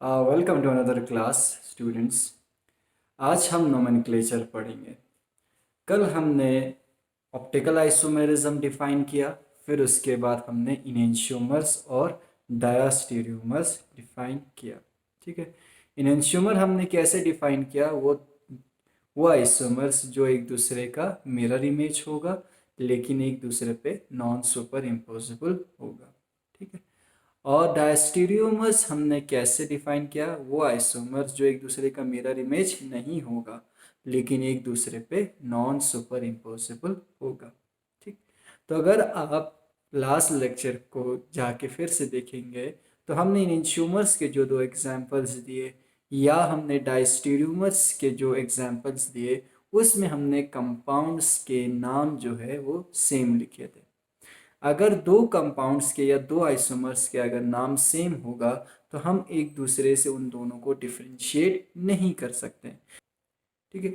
Welcome to another class students. आज हम nomenclature पढ़ेंगे। कल हमने ऑप्टिकल आइसोमेरिज्म डिफाइन किया, फिर उसके बाद हमने इनेंशियोमर्स और डायास्टीरियोमर्स डिफाइन किया। ठीक है, इनेंशियोमर हमने कैसे डिफाइन किया? वो आइसोमर्स जो एक दूसरे का मिरर इमेज होगा लेकिन एक दूसरे पे नॉन सुपर इम्पोजिबल होगा। ठीक है, और डायस्टीरियोमर्स हमने कैसे डिफाइन किया? वो आइसोमर्स जो एक दूसरे का मिरर इमेज नहीं होगा लेकिन एक दूसरे पे नॉन सुपर इम्पोजिबल होगा। ठीक, तो अगर आप लास्ट लेक्चर को जाके फिर से देखेंगे तो हमने इनेंशियोमर्स के जो दो एग्जांपल्स दिए या हमने डायस्टीरियोमर्स के जो एग्जांपल्स दिए उसमें हमने कंपाउंड्स के नाम जो है वो सेम लिखे थे। अगर दो कंपाउंड्स के या दो आइसोमर्स के अगर नाम सेम होगा तो हम एक दूसरे से उन दोनों को डिफरेंशिएट नहीं कर सकते। ठीक है,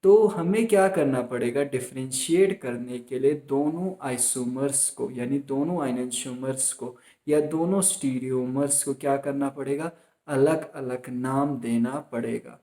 तो हमें क्या करना पड़ेगा? डिफरेंशिएट करने के लिए दोनों आइसोमर्स को यानी दोनों आइनेंशियोमर्स को या दोनों स्टीरियोमर्स को क्या करना पड़ेगा? अलग अलग नाम देना पड़ेगा।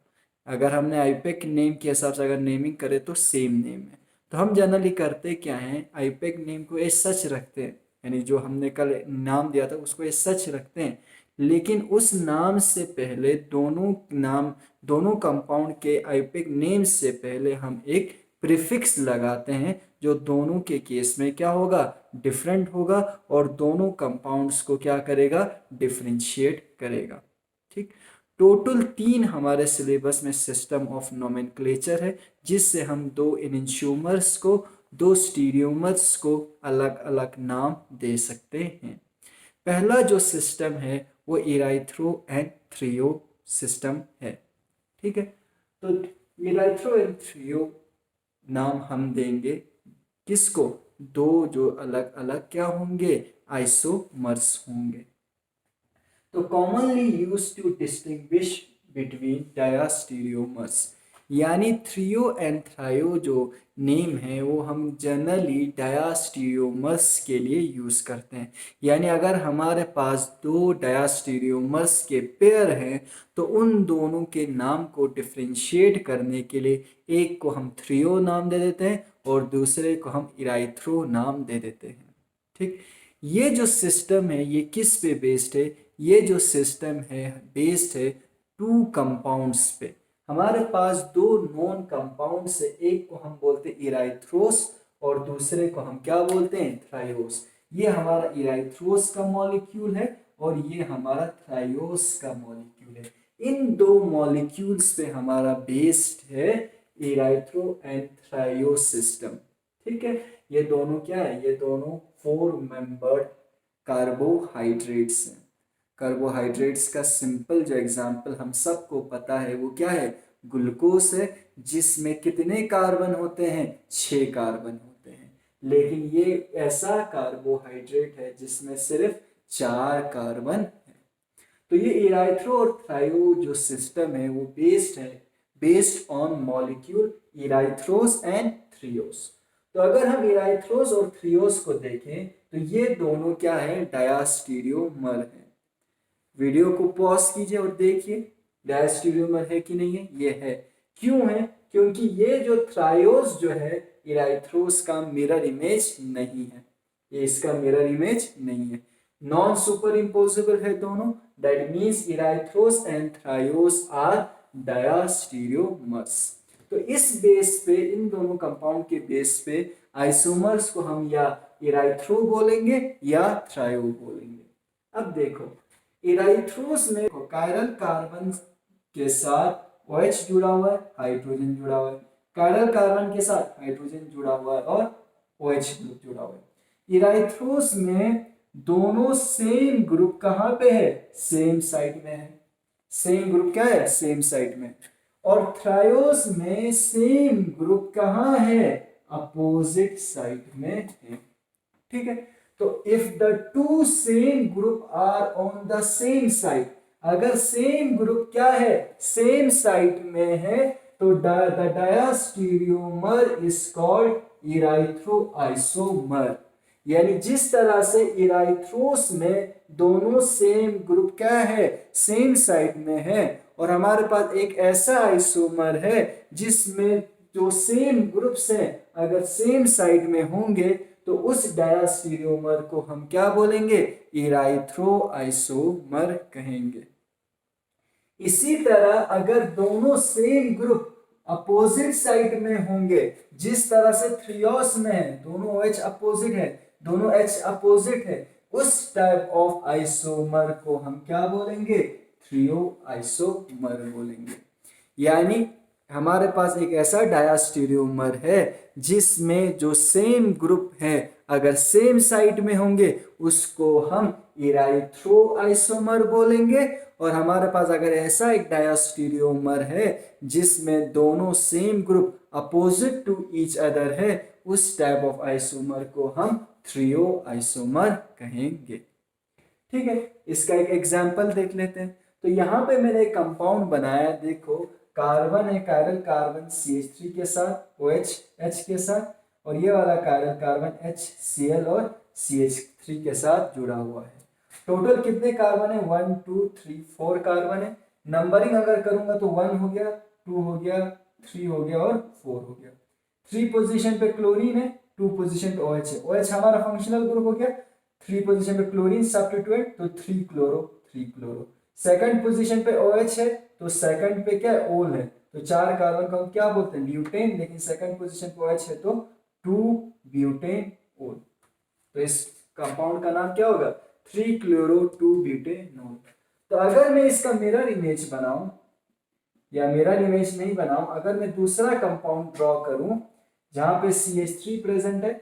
अगर हमने आईपेक नेम के हिसाब से अगर नेमिंग करे तो सेम नेम है, तो हम जनरली करते क्या हैं, आईपेक नेम को एज सच रखते हैं, यानी जो हमने कल नाम दिया था उसको एज सच रखते हैं, लेकिन उस नाम से पहले दोनों कंपाउंड के आईपेक नेम से पहले हम एक प्रीफिक्स लगाते हैं जो दोनों के केस में क्या होगा? डिफरेंट होगा और दोनों कंपाउंड्स को क्या करेगा? डिफरेंशिएट करेगा। ठीक, टोटल 3 हमारे सिलेबस में सिस्टम ऑफ नोमेनक्लेचर है जिससे हम दो इनेंशियोमर्स को दो स्टीरियोमर्स को अलग अलग नाम दे सकते हैं। पहला जो सिस्टम है वो इराइथ्रो एंड थ्रियो सिस्टम है। ठीक है, तो इराइथ्रो एंड थ्रियो नाम हम देंगे किसको? दो जो अलग अलग क्या होंगे? आइसोमर्स होंगे। तो commonly use to distinguish between diastereomers, यानी थ्रियो एंड थ्रायो जो नेम है वो हम जनरली डायास्टीरियोमर्स के लिए यूज करते हैं। यानी अगर हमारे पास दो डायास्टीरियोमर्स के पेयर हैं तो उन दोनों के नाम को डिफरेंशिएट करने के लिए एक को हम थ्रियो नाम दे देते हैं और दूसरे को हम इराइथ्रो नाम दे देते हैं। ठीक, ये जो सिस्टम है ये किस पे बेस्ड है? ये जो सिस्टम है बेस्ड है टू कंपाउंड्स पे। हमारे पास दो नॉन कंपाउंड से, एक को हम बोलते हैं इराइथ्रोस और दूसरे को हम क्या बोलते हैं? थ्रायोस। ये हमारा इराइथ्रोस का मॉलिक्यूल है और ये हमारा थ्रायोस का मॉलिक्यूल है। इन दो मॉलिक्यूल्स पे हमारा बेस्ड है इराइथ्रो एंड थ्रायोस सिस्टम। ठीक है, ये दोनों क्या है? ये दोनों 4 मेंबर्ड कार्बोहाइड्रेट्स हैं। कार्बोहाइड्रेट्स का सिंपल जो एग्जांपल हम सबको पता है वो क्या है? ग्लूकोज है, जिसमें कितने कार्बन होते हैं? 6 कार्बन होते हैं। लेकिन ये ऐसा कार्बोहाइड्रेट है जिसमें सिर्फ 4 कार्बन है। तो ये इराइथ्रो और थ्रायो जो सिस्टम है वो बेस्ड ऑन मॉलिक्यूल इराइथ्रोस एंड थ्रियोस। तो अगर हम इराइथ्रोस और थ्रियोस को देखें तो ये दोनों क्या है? डायास्टीरियोमर है। वीडियो को पॉज कीजिए और देखिए डायस्टीरियोमर है कि नहीं है। ये है। क्यों है? क्योंकि ये जो थ्रायोस जो है इराइथ्रोस का मिरर इमेज नहीं है, ये इसका मिरर इमेज नहीं है, नॉन सुपर इम्पोजिबल है दोनों। That means erythros and threos are diastereomers. तो इस बेस पे, इन दोनों कंपाउंड के बेस पे आइसोमर्स को हम या इराइथ्रो बोलेंगे या थ्रायो बोलेंगे। अब देखो, इराइथ्रोस में कायरल कार्बन के साथ OH जुड़ा हुआ है, हाइड्रोजन जुड़ा हुआ है, कायरल कार्बन के साथ हाइड्रोजन जुड़ा हुआ है और OH ग्रुप जुड़ा हुआ है। इराइथ्रोस में दोनों सेम ग्रुप कहां पे है? सेम साइड में है। सेम ग्रुप क्या है? सेम साइड में। और थ्रायोस में सेम ग्रुप कहां है? अपोजिट साइड में है। ठीक है, तो if the two same group are on the same side, अगर सेम ग्रुप क्या है? सेम साइड में है, तो the diastereomer is called erythro isomer. यानी जिस तरह से इराइथ्रोस में दोनों सेम ग्रुप क्या है, सेम साइड में है, और हमारे पास एक ऐसा आइसोमर है जिसमें जो सेम ग्रुप्स हैं अगर सेम साइड में होंगे तो उस डायस्टीरियोमर को हम क्या बोलेंगे, इराइथ्रो आइसोमर कहेंगे। इसी तरह अगर दोनों सेम ग्रुप अपोजिट साइड में होंगे, जिस तरह से थ्रियोस में है, दोनों OH अपोजिट है, दोनों H अपोजिट है, उस टाइप ऑफ आइसोमर को हम क्या बोलेंगे, थ्रियो आइसोमर बोलेंगे। यानी हमारे पास एक ऐसा डायस्टीरियोमर है जिसमें जो सेम ग्रुप है अगर सेम साइड में होंगे उसको हम इराइथ्रो आइसोमर बोलेंगे, और हमारे पास अगर ऐसा एक डायस्टीरियोमर है जिसमें दोनों same group opposite to each other है, उस टाइप ऑफ आइसोमर को हम थ्रियो आइसोमर कहेंगे। ठीक है, इसका एक एग्जाम्पल देख लेते हैं। तो यहाँ पे मैंने एक कंपाउंड बनाया, देखो कार्बन है, कायरल कार्बन CH3 के साथ, OH H के साथ, और ये वाला कायरल कार्बन HCl और CH3 के साथ जुड़ा हुआ है। टोटल कितने कार्बन है, 1 2 3 4 कार्बन है। नंबरिंग अगर करूंगा तो 1 हो गया, 2 हो गया, 3 हो गया और 4 हो गया। 3 पोजीशन पे क्लोरीन है, 2 पोजीशन पे OH है। OH हमारा फंक्शनल ग्रुप हो गया। 3 पोजीशन पे क्लोरीन सब्स्टिट्यूएंट, तो 3 क्लोरो 3 क्लोरो। सेकंड पोजीशन पे OH है तो सेकंड पे क्या है, ओल है, तो 4 कार्बन को हम क्या बोलते हैं, ब्यूटेन, लेकिन सेकंड पोजीशन पे OH है तो 2 ब्यूटेन ओल। तो इस कंपाउंड का नाम क्या होगा, 3 क्लोरो 2 ब्यूटेनॉल। तो अगर मैं इसका मिरर इमेज बनाऊं, या मिरर इमेज नहीं बनाऊं, अगर मैं दूसरा कंपाउंड ड्रॉ करूं जहां पे CH3 प्रेजेंट है,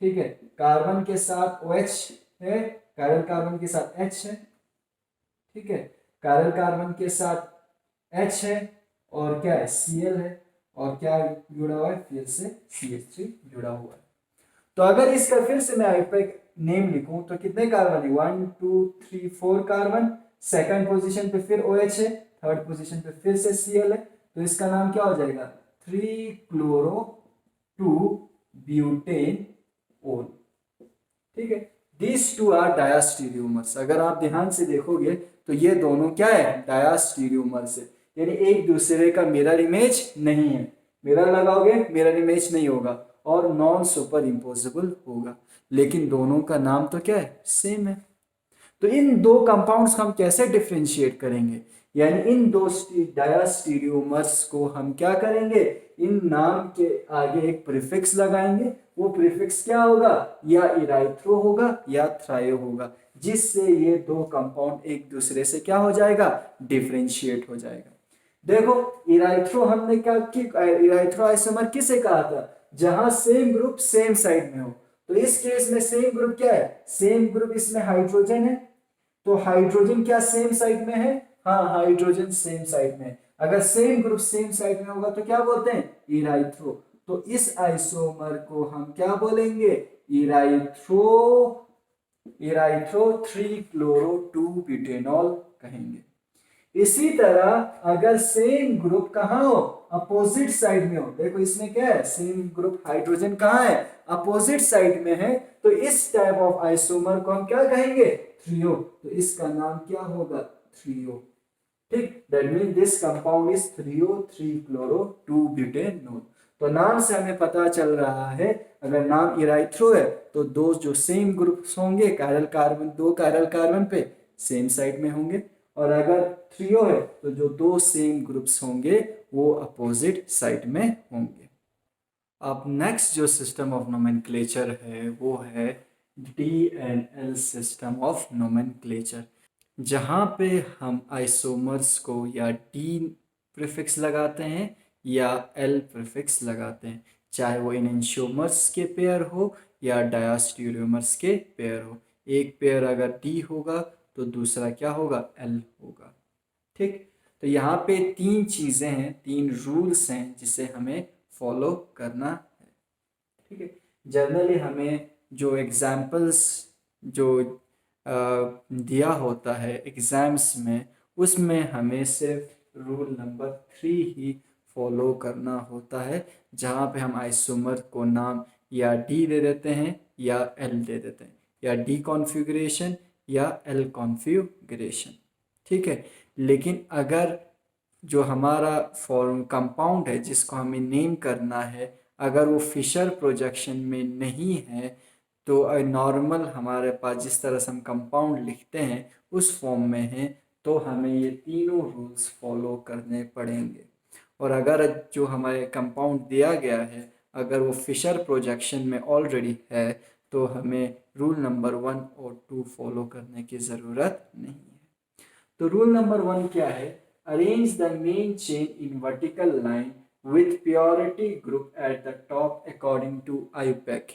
ठीक है, कार्बन के साथ OH है, कायरल कार्बन के साथ H है, ठीक है, कायरल कार्बन के साथ H है, और क्या है, Cl है, और क्या जुड़ा हुआ है, फिर से CH3 जुड़ा हुआ है। तो अगर इसका फिर से मैं आईपैक नेम लिखूं तो कितने कार्बन है, 1 2 3 4 कार्बन। सेकंड पोजीशन पे फिर OH है, थर्ड पोजीशन पे फिर से Cl है, तो इसका नाम क्या हो जाएगा, 3 क्लोरो 2 ब्यूटेन ओल। ठीक है, दीज टू आर डायस्टीरियोमर्स। अगर आप ध्यान से देखोगे तो ये दोनों क्या है, डायस्टीरियोमर्स है, यानी एक दूसरे का मिरर इमेज नहीं है। मिरर लगाओगे मिरर इमेज नहीं होगा और नॉन सुपर इम्पोजिबल होगा, लेकिन दोनों का नाम तो क्या है, सेम है। तो इन दो कंपाउंड्स को हम कैसे डिफ्रेंशिएट करेंगे, यानी इन दो डायस्टीरियोमर्स को हम क्या करेंगे, इन नाम के आगे एक प्रीफिक्स लगाएंगे। वो प्रीफिक्स क्या होगा, या इराइथ्रो होगा या थ्रायो होगा, जिससे ये दो कंपाउंड एक दूसरे से क्या हो जाएगा, डिफ्रेंशिएट हो जाएगा। देखो इराइथ्रो हमने क्या कि इराइथ्रो आइसोमर किसे कहा था, जहां सेम ग्रुप सेम साइड में हो। तो इस केस में सेम ग्रुप क्या है, सेम ग्रुप इसमें हाइड्रोजन है, तो हाइड्रोजन क्या सेम साइड में है, हाँ हाइड्रोजन सेम साइड में है। अगर सेम ग्रुप सेम साइड में होगा तो क्या बोलते हैं, इराइथ्रो। तो इस आइसोमर को हम क्या बोलेंगे, इराइथ्रो, इराइथ्रो 3 क्लोरो 2 ब्यूटेनॉल कहेंगे। इसी तरह अगर सेम ग्रुप कहाँ हो, अपोजिट साइड में हो, देखो इसमें क्या है, सेम ग्रुप हाइड्रोजन कहाँ है, अपोजिट साइड में है, तो इस टाइप ऑफ आइसोमर को हम क्या कहेंगे, थ्रियो। तो इसका नाम क्या होगा, थ्रियो। ठीक, that mean this compound is threo 3 chloro 2 butanol. तो नाम से हमें पता चल रहा है, अगर नाम इराइथ्रो है तो दो जो सेम ग्रुप्स होंगे, कायरल कार्बन, दो कायरल कार्बन पे सेम साइड में होंगे, और अगर थ्रियो है तो जो दो सेम ग्रुप्स होंगे वो अपोजिट साइड में होंगे। अब नेक्स्ट जो सिस्टम ऑफ नोमेनक्लेचर है वो है DNL सिस्टम ऑफ नोमेनक्लेचर, जहाँ पे हम आइसोमर्स को या D प्रीफिक्स लगाते हैं या L प्रीफिक्स लगाते हैं, चाहे वो एनेंशियोमर्स के पेयर हो या डायस्टीरियोमर्स के पेयर हो। एक पेयर अगर D होगा तो दूसरा क्या होगा, L होगा। ठीक, तो यहाँ पे तीन चीज़ें हैं, तीन रूल्स हैं जिसे हमें फॉलो करना है। ठीक है, जनरली हमें जो एग्जाम्पल्स जो दिया होता है एग्ज़ाम्स में, उसमें हमें सिर्फ रूल नंबर 3 ही फॉलो करना होता है, जहाँ पे हम आइसोमर को नाम या डी दे देते हैं या एल दे देते हैं, या डी कॉन्फ़िगरेशन या एल कॉन्फ़िगरेशन, ठीक है। लेकिन अगर जो हमारा फॉर्म कंपाउंड है जिसको हमें नेम करना है, अगर वो फिशर प्रोजेक्शन में नहीं है तो नॉर्मल हमारे पास जिस तरह से हम कंपाउंड लिखते हैं उस फॉर्म में है, तो हमें ये तीनों रूल्स फॉलो करने पड़ेंगे। और अगर जो हमारे कंपाउंड दिया गया है अगर वो फिशर प्रोजेक्शन में ऑलरेडी है तो हमें रूल नंबर 1 और 2 फॉलो करने की ज़रूरत नहीं है। तो रूल नंबर 1 क्या है? Arrange the main chain in vertical line with priority group at the top according to IUPAC.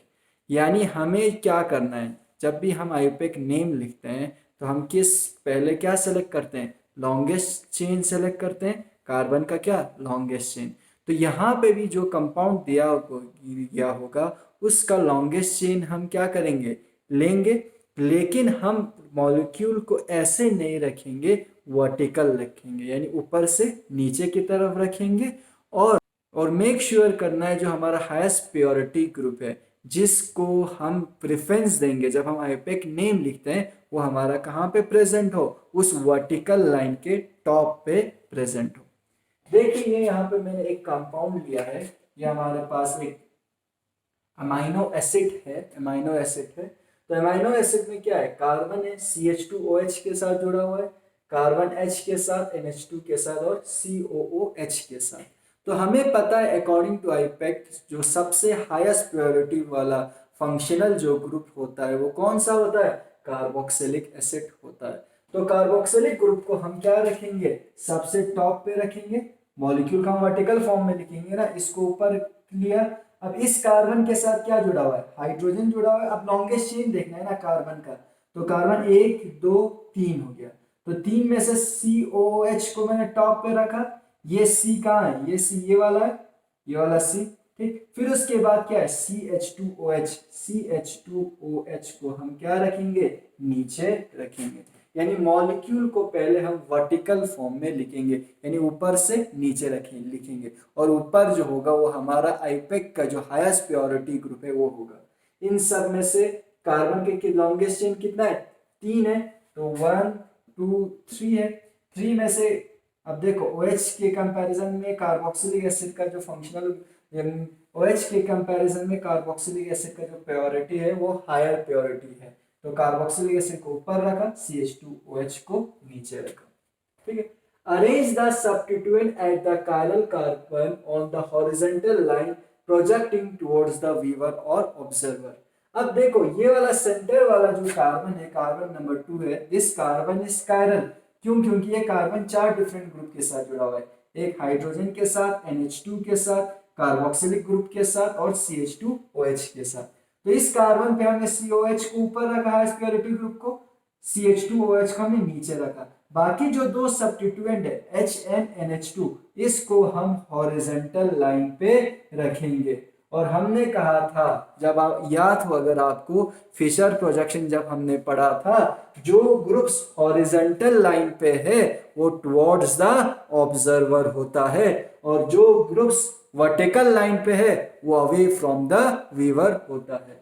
यानी हमें क्या करना है, जब भी हम आईयूपैक नेम लिखते हैं तो हम पहले क्या सेलेक्ट करते हैं? लॉन्गेस्ट चेन सेलेक्ट करते हैं, कार्बन का क्या लॉन्गेस्ट चेन। तो यहाँ पे भी जो कंपाउंड दिया गया होगा उसका लॉन्गेस्ट चेन हम क्या करेंगे? लेंगे। लेकिन हम मॉलिक्यूल को ऐसे नहीं रखेंगे, वर्टिकल रखेंगे, यानी ऊपर से नीचे की तरफ रखेंगे। और मेक श्योर करना है जो हमारा हाईएस्ट प्योरिटी ग्रुप है जिसको हम प्रेफरेंस देंगे जब हम आईयूपैक नेम लिखते हैं वो हमारा कहाँ पे प्रेजेंट हो? उस वर्टिकल लाइन के टॉप पे प्रेजेंट हो। देखिए यहाँ पे मैंने एक कंपाउंड लिया है, ये हमारे पास एक अमाइनो एसिड है। तो अमाइनो एसिड में क्या है? कार्बन है, CH2OH के साथ जुड़ा हुआ है, कार्बन H के साथ, NH2 के साथ और COOH के साथ। तो हमें पता है अकॉर्डिंग टू आईयूपैक जो सबसे हाईएस्ट प्रायोरिटी वाला फंक्शनल जो ग्रुप होता है वो कौन सा होता है? कार्बोक्सिलिक एसिड होता है। तो कार्बोक्सिलिक ग्रुप को हम क्या रखेंगे? सबसे टॉप पे रखेंगे। मॉलिक्यूल का हम वर्टिकल फॉर्म में लिखेंगे ना, इसको ऊपर लिया। अब इस कार्बन के साथ क्या जुड़ा हुआ है? हाइड्रोजन जुड़ा हुआ है। अब लॉन्गेस्ट चेन देखना है ना कार्बन का, तो कार्बन 1 2 3 हो गया। तो 3 में से COOH को मैंने टॉप पे रखा। ये C कहाँ है? ये C ये वाला है, ये वाला C, ठीक। फिर उसके बाद क्या है? CH2OH को हम क्या रखेंगे? नीचे रखेंगे। यानी मॉलिक्यूल को पहले हम वर्टिकल फॉर्म में लिखेंगे, यानी ऊपर से नीचे लिखेंगे। और ऊपर जो होगा वो हमारा आईयूपैक का जो हाईएस्ट प्योरिटी ग्रुप है वो होगा। इन सब में से कार्बन के लॉन्गेस्ट चेन कितना है? 3 है, तो 1 2 3 है। 3 में से अब देखो OH के कंपैरिजन में कार्बोक्सिलिक एसिड का जो फंक्शनल OH के कंपैरिजन में कार्बोक्सिलिक एसिड का जो प्योरिटी है वो हायर प्योरिटी है। तो कार्बोक्सिलिक एसिड को ऊपर रखा, CH2OH को नीचे रखा, ठीक है। Arrange the substituent at the chiral carbon on the horizontal line projecting towards the viewer और ऑब्जर्वर। अब देखो ये वाला सेंटर वाला जो कार्बन है, कार्बन नंबर 2 है, दिस कार्बन इज कायरल। क्यों? क्योंकि ये कार्बन 4 डिफरेंट ग्रुप के साथ जुड़ा हुआ है, एक हाइड्रोजन के साथ, NH2 के साथ, कार्बोक्सिलिक ग्रुप के साथ और CH2OH के साथ। तो इस कार्बन पे हमने COH को ऊपर रखा है, प्योरिटी ग्रुप को, CH2OH को हमने नीचे रखा। बाकी जो दो सब्स्टिट्यूएंट है HNNH2 इसको हम हॉरिजॉन्टल लाइन पे रखेंगे। और हमने कहा था, जब आप याद हो अगर आपको, फिशर प्रोजेक्शन जब हमने पढ़ा था, जो ग्रुप्स हॉरिजॉन्टल लाइन पे है वो टुवर्ड्स द ऑब्जर्वर होता है और जो ग्रुप्स वर्टिकल लाइन पे है वो अवे फ्रॉम द व्यूअर होता है।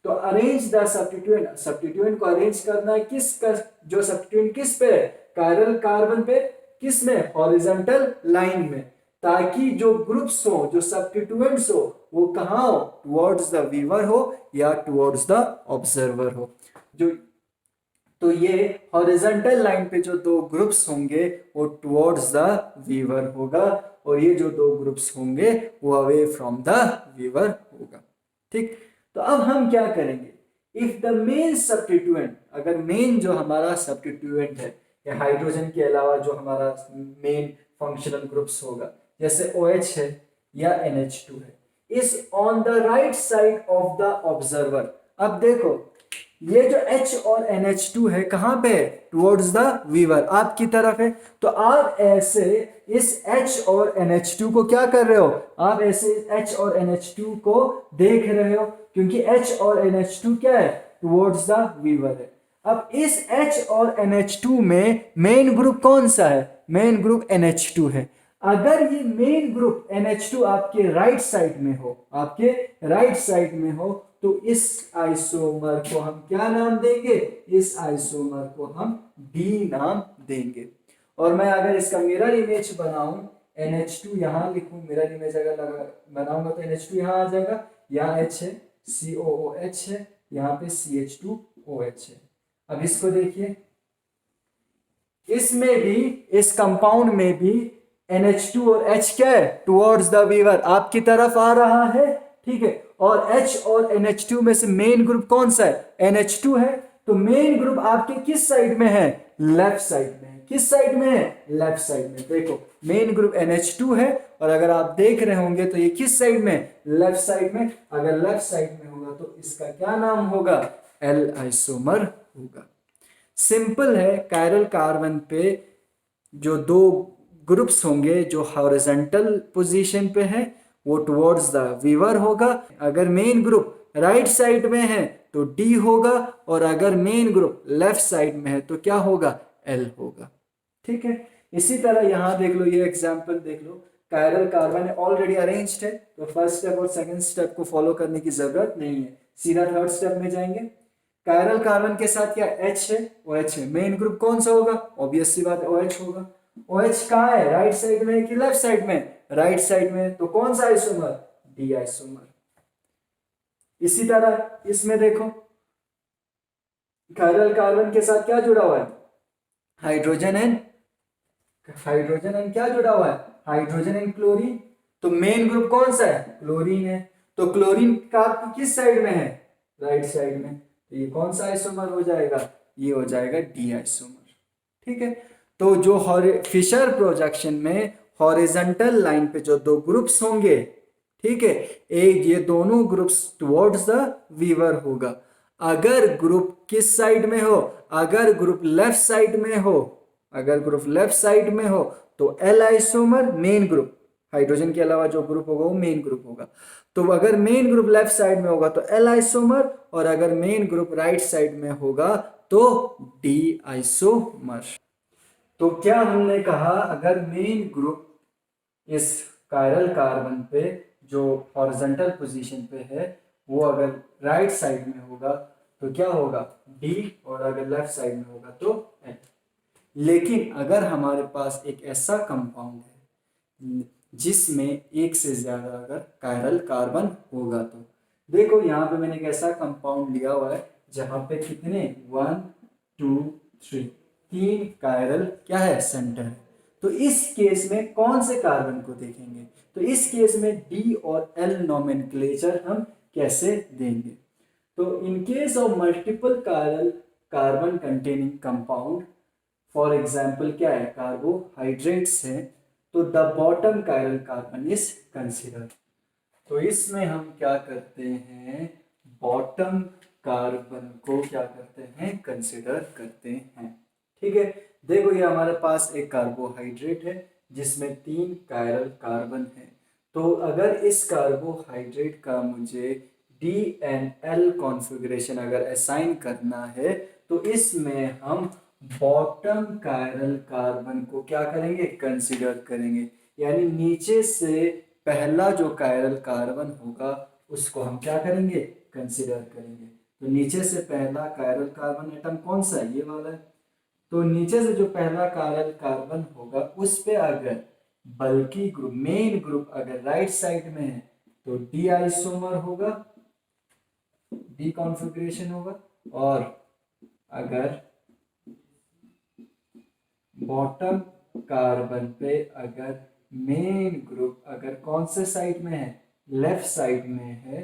तो अरेंज द सब्स्टिट्यूएंट को अरेंज करना है किसका? जो सब्स्टिट्यूएंट किस पे है? कायरल कार्बन पे। किस में? हॉरिजॉन्टल लाइन में, ताकि जो ग्रुप्स हो, जो सब्स्टिट्यूएंट्स हो वो कहाँ हो? टुवर्ड्स द व्यूअर हो या टुवर्ड्स द ऑब्जर्वर हो। जो तो ये हॉरिजॉन्टल लाइन पे जो दो ग्रुप्स होंगे वो टुवर्ड्स द व्यूअर होगा और ये जो दो ग्रुप्स होंगे वो अवे फ्रॉम द व्यूअर होगा, ठीक। तो अब हम क्या करेंगे? इफ द मेन सब्स्टिट्यूएंट, अगर मेन जो हमारा सब्स्टिट्यूएंट है या हाइड्रोजन के अलावा जो हमारा मेन फंक्शनल ग्रुप्स होगा, जैसे OH है या NH2 है, is on the right side of the observer. अब देखो ये जो H और NH2 है कहाँ पे है? टुवर्ड्स द व्यूअर, आपकी तरफ है। तो आप ऐसे इस H और NH2 को क्या कर रहे हो? आप ऐसे H और NH2 को देख रहे हो, क्योंकि H और NH2 क्या है? टुवर्ड्स द व्यूअर है। अब इस H और NH2 में मेन ग्रुप कौन सा है? मेन ग्रुप NH2 है। अगर ये मेन ग्रुप NH2 आपके राइट साइड में हो, आपके राइट साइड में हो, तो इस आइसोमर को हम क्या नाम देंगे? इस आइसोमर को हम D नाम देंगे। और मैं अगर इसका मिरर इमेज बनाऊं, NH2 यहां लिखूं, मिरर इमेज अगर बनाऊंगा तो NH2 यहां आ जाएगा, यहाँ H है, COOH है, यहाँ पे CH2OH है। अब इसको देखिए, इसमें भी, इस कंपाउंड में भी NH2 और H क्या है? टुवर्ड्स द वीवर, आपकी तरफ आ रहा है, ठीक है। और H और NH2 में से मेन ग्रुप कौन सा है? NH2 है। तो मेन ग्रुप आपके किस साइड में है? लेफ्ट साइड में है। किस साइड में है? लेफ्ट साइड में। देखो मेन ग्रुप NH2 है, और अगर आप देख रहे होंगे तो ये किस साइड में? लेफ्ट साइड में। अगर लेफ्ट साइड में होगा तो इसका क्या नाम होगा? L आइसोमर होगा। सिंपल है। कायरल कार्बन पे जो दो ग्रुप्स होंगे, जो हॉरिजॉन्टल पोजीशन पे है, वो टुवर्ड्स द वीवर होगा। अगर मेन ग्रुप राइट साइड में है तो D होगा, और अगर मेन ग्रुप लेफ्ट साइड में है तो क्या होगा? L होगा। ठीक है। इसी तरह यहां देख लो, ये एग्जांपल देख लो। कायरल कार्बन ऑलरेडी अरेंज्ड है, तो फर्स्ट स्टेप और सेकंड स्टेप को फॉलो करने की जरूरत नहीं है, सीधा थर्ड स्टेप में जाएंगे। कायरल कार्बन के साथ क्या H है? OH है। मेन ग्रुप कौन सा होगा? ऑब्वियस सी बात है, OH होगा। OH कहाँ है? राइट साइड में कि लेफ्ट साइड में? राइट साइड में। तो कौन सा आइसोमर? D isomer. इसी तरह इसमें देखो, कायरल कार्बन के साथ क्या जुड़ा हुआ है? हाइड्रोजन एंड क्या जुड़ा हुआ है? Hydrogen and chlorine. तो मेन ग्रुप कौन सा है? क्लोरीन है। तो क्लोरीन का किस साइड में है? राइट साइड में। तो ये कौन सा आइसोमर हो जाएगा? ये हो जाएगा D आइसोमर। ठीक है। तो जो फिशर प्रोजेक्शन में हॉरिजॉन्टल लाइन पे जो दो ग्रुप्स होंगे, ठीक है, एक ये दोनों ग्रुप्स टुवर्ड्स द वीवर होगा। अगर ग्रुप किस साइड में हो? अगर ग्रुप लेफ्ट साइड में हो, अगर ग्रुप लेफ्ट साइड में हो तो L isomer main group, hydrogen के अलावा जो ग्रुप होगा वो मेन ग्रुप होगा। तो अगर मेन ग्रुप लेफ्ट साइड में होगा तो L आइसोमर, और अगर मेन ग्रुप राइट साइड में होगा तो D आइसोमर। तो क्या हमने कहा? अगर मेन ग्रुप इस कायरल कार्बन पे जो हॉरिजॉन्टल पोजीशन पे है, वो अगर राइट साइड में होगा तो क्या होगा? D, और अगर लेफ्ट साइड में होगा तो L। लेकिन अगर हमारे पास एक ऐसा कंपाउंड है जिसमें एक से ज्यादा अगर कायरल कार्बन होगा, तो देखो यहाँ पे मैंने एक ऐसा कंपाउंड लिया हुआ है जहां पे कितने 1 2 3 तीन कायरल क्या है? सेंटर है। तो इस केस में कौन से कार्बन को देखेंगे? तो इस केस में D और L नोमेनक्लेचर हम कैसे देंगे? तो in case of multiple chiral carbon containing compound, for example क्या है? कार्बोहाइड्रेट्स है, तो the bottom chiral carbon is consider. तो इसमें हम क्या करते हैं? बॉटम कार्बन को क्या करते हैं? कंसिडर करते हैं। ठीक है। देखो ये हमारे पास एक कार्बोहाइड्रेट है जिसमें 3 कायरल कार्बन है। तो अगर इस कार्बोहाइड्रेट का मुझे DNL कॉन्फ़िगरेशन अगर असाइन करना है, तो इसमें हम बॉटम कायरल कार्बन को क्या करेंगे? कंसिडर करेंगे। यानी नीचे से पहला जो कायरल कार्बन होगा उसको हम क्या करेंगे? कंसिडर करेंगे। तो नीचे से पहला कायरल कार्बन एटम कौन सा है? ये वाला है। तो नीचे से जो पहला कायरल कार्बन होगा उस पे अगर बल्कि ग्रुप, मेन ग्रुप अगर राइट साइड में है तो D आइसोमर होगा, D कॉन्फ़िगरेशन होगा। और अगर बॉटम कार्बन पे अगर मेन ग्रुप अगर कौन से साइड में है? लेफ्ट साइड में है,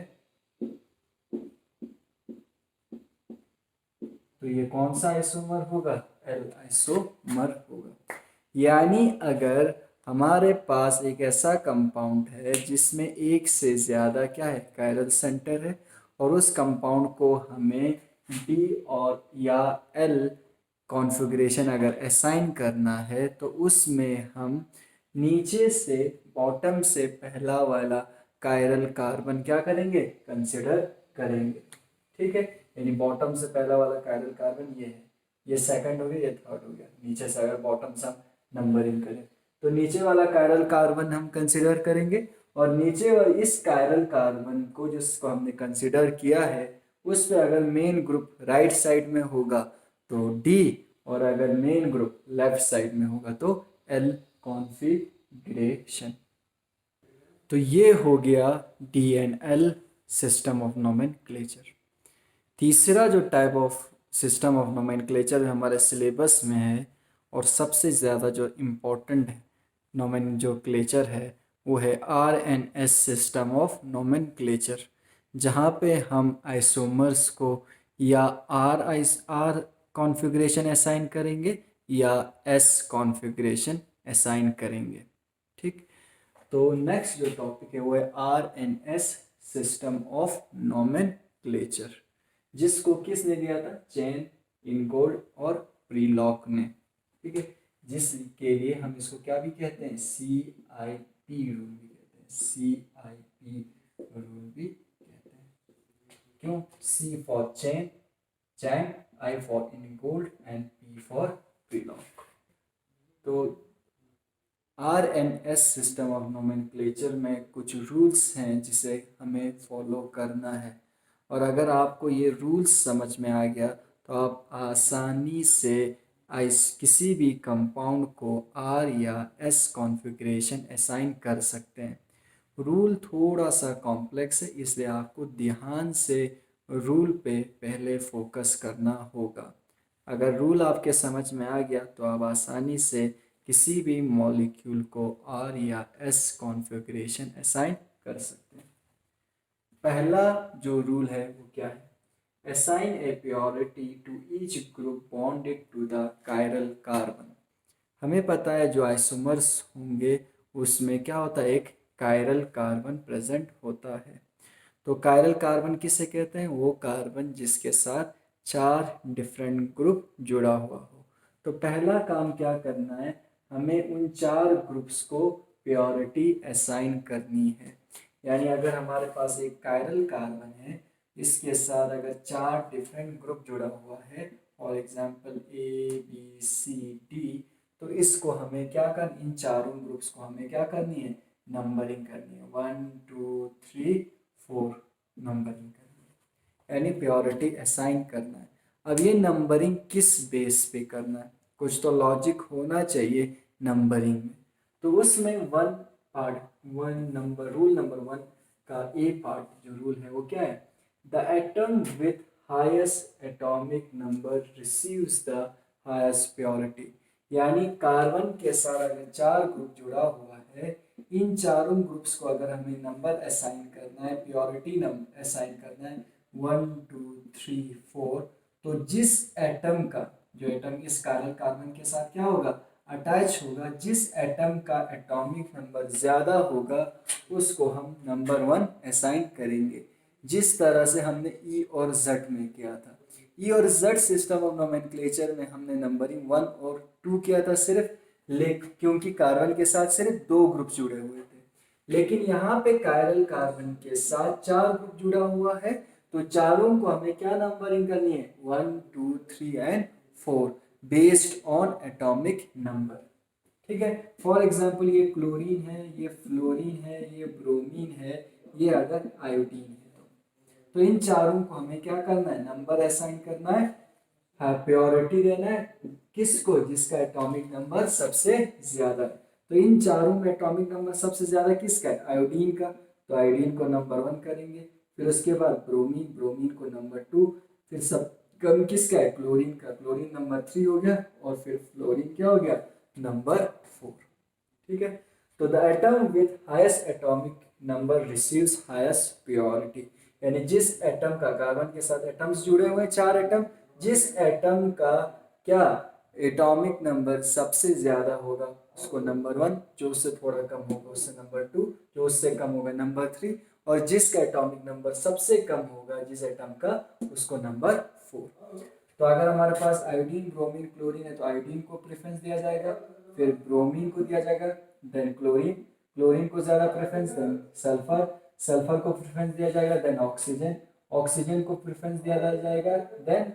तो ये कौन सा आइसोमर होगा? L आइसोमर होगा। यानी अगर हमारे पास एक ऐसा कंपाउंड है जिसमें एक से ज्यादा क्या है? कायरल सेंटर है, और उस कंपाउंड को हमें D और या L कॉन्फ़िगरेशन अगर असाइन करना है, तो उसमें हम नीचे से, बॉटम से पहला वाला कायरल कार्बन क्या करेंगे? कंसिडर करेंगे। ठीक है। यानी बॉटम से पहला वाला कायरल कार्बन ये है, ये सेकंड हो गया, ये थर्ड हो गया। नीचे से अगर बॉटम से हम नंबरिंग करें तो नीचे वाला कायरल कार्बन हम कंसिडर करेंगे, और नीचे वाले इस कायरल कार्बन को जिसको हमने कंसिडर किया है उस पे अगर मेन ग्रुप राइट साइड में होगा तो डी, और अगर मेन ग्रुप लेफ्ट साइड में होगा तो एल कॉन्फ़िगरेशन। तो ये हो गया DNL सिस्टम ऑफ नोमेनक्लेचर। तीसरा जो type of system of nomenclature हमारे सिलेबस में है और सबसे ज़्यादा जो इम्पोर्टेंट है नोमेनक्लेचर है वो है RNS सिस्टम ऑफ नोमेनक्लेचर, जहाँ पे हम आइसोमर्स को या आर कॉन्फ़िगरेशन असाइन करेंगे या एस कॉन्फ़िगरेशन असाइन करेंगे। ठीक, तो नेक्स्ट जो टॉपिक है वो है RNS सिस्टम ऑफ नोमेनक्लेचर, जिसको किसने दिया था? चैन, इनकोड और प्रीलॉक ने। ठीक है, जिसके लिए हम इसको क्या भी कहते हैं? CIP रूल भी कहते हैं, CIP रूल भी कहते हैं। क्यों? C for Cahn, I for Ingold and P for Prelog. तो RNS सिस्टम ऑफ नोमेनक्लेचर में कुछ रूल्स हैं जिसे हमें फॉलो करना है, और अगर आपको ये रूल्स समझ में आ गया तो आप आसानी से किसी भी कंपाउंड को R या S कॉन्फ़िगरेशन असाइन कर सकते हैं। रूल थोड़ा सा कॉम्प्लेक्स है, इसलिए आपको ध्यान से रूल पे पहले फोकस करना होगा। अगर रूल आपके समझ में आ गया तो आप आसानी से किसी भी मॉलिक्यूल को R या S कॉन्फ़िगरेशन असाइन कर सकते हैं। पहला जो रूल है वो क्या है? Assign a priority to each group bonded to the chiral carbon। हमें पता है जो आइसोमर्स होंगे उसमें क्या होता है? एक कायरल कार्बन प्रेजेंट होता है। तो कायरल कार्बन किसे कहते हैं? वो कार्बन जिसके साथ 4 डिफरेंट ग्रुप जुड़ा हुआ हो। तो पहला काम क्या करना है? हमें उन 4 ग्रुप्स को प्योरिटी असाइन करनी है। यानी अगर हमारे पास एक कायरल कार्बन है, इसके साथ अगर 4 डिफरेंट ग्रुप जुड़ा हुआ है, फॉर एग्जांपल ABCD, तो इसको हमें क्या करना? इन चारों ग्रुप्स को हमें क्या करनी है? नंबरिंग करनी है, 1 2 3 4 नंबरिंग करनी है, यानी प्योरिटी असाइन करना है। अब ये नंबरिंग किस बेस पे करना है? कुछ तो लॉजिक होना चाहिए नंबरिंग में। तो उसमें रूल नंबर 1 का ए पार्ट जो रूल है वो क्या है? The atom with highest atomic number receives the highest purity. यानी कार्बन के साथ अगर 4 ग्रुप जुड़ा हुआ है, इन चारों ग्रुप्स को अगर हमें नंबर असाइन करना है, प्योरिटी नंबर असाइन करना है 1 2 3 4, तो जिस एटम का, जो एटम इस कायरल कार्बन के साथ क्या होगा? अटैच होगा, जिस एटम का एटॉमिक नंबर ज़्यादा होगा उसको हम नंबर 1 असाइन करेंगे, जिस तरह से हमने ई और जेड में किया था। ई और जेड सिस्टम ऑफ नोमेनक्लेचर में हमने नंबरिंग 1 और 2 किया था सिर्फ, क्योंकि कार्बन के साथ सिर्फ 2 ग्रुप जुड़े हुए थे। लेकिन यहाँ पे कायरल कार्बन के साथ 4 ग्रुप जुड़ा हुआ है, तो चारों को हमें क्या नंबरिंग करनी है? 1 2 3 and 4 based on atomic number. ठीक है, फॉर एग्जाम्पल ये क्लोरीन है, ये फ्लोरीन है, ये ब्रोमीन है, ये अगर आयोडीन है, तो इन चारों को हमें क्या करना है? नंबर असाइन करना है, हाँ प्योरिटी देना है, किसको? जिसका एटॉमिक नंबर सबसे ज्यादा है। तो इन चारों में एटॉमिक नंबर सबसे ज्यादा किसका है? आयोडीन का, तो आयोडीन को नंबर 1 करेंगे। फिर उसके बाद ब्रोमीन को नंबर 2, फिर सब कम किसका है? क्लोरीन का, क्लोरीन नंबर 3 हो गया, और फिर फ्लोरीन क्या हो गया? नंबर 4। ठीक है, तो the atom with highest atomic number receives highest purity. यानी जिस एटम का, कार्बन के साथ एटम्स जुड़े हुए हैं 4 एटम, जिस एटम का क्या एटॉमिक नंबर सबसे ज्यादा होगा उसको नंबर 1, जो उससे थोड़ा कम होगा उससे नंबर 2, जो उससे कम होगा नंबर 3, और जिसका एटॉमिक नंबर सबसे कम होगा जिस एटम का, उसको नंबर 4। तो अगर हमारे पास आयोडीन, ब्रोमीन, क्लोरीन है तो आयोडीन को प्रेफरेंस दिया जाएगा, फिर ब्रोमीन को दिया जाएगा, देन क्लोरीन, क्लोरीन को ज्यादा प्रेफरेंस, देन सल्फर, सल्फर को प्रेफरेंस दिया जाएगा, देन ऑक्सीजन, ऑक्सीजन को प्रेफरेंस दिया जाएगा, देन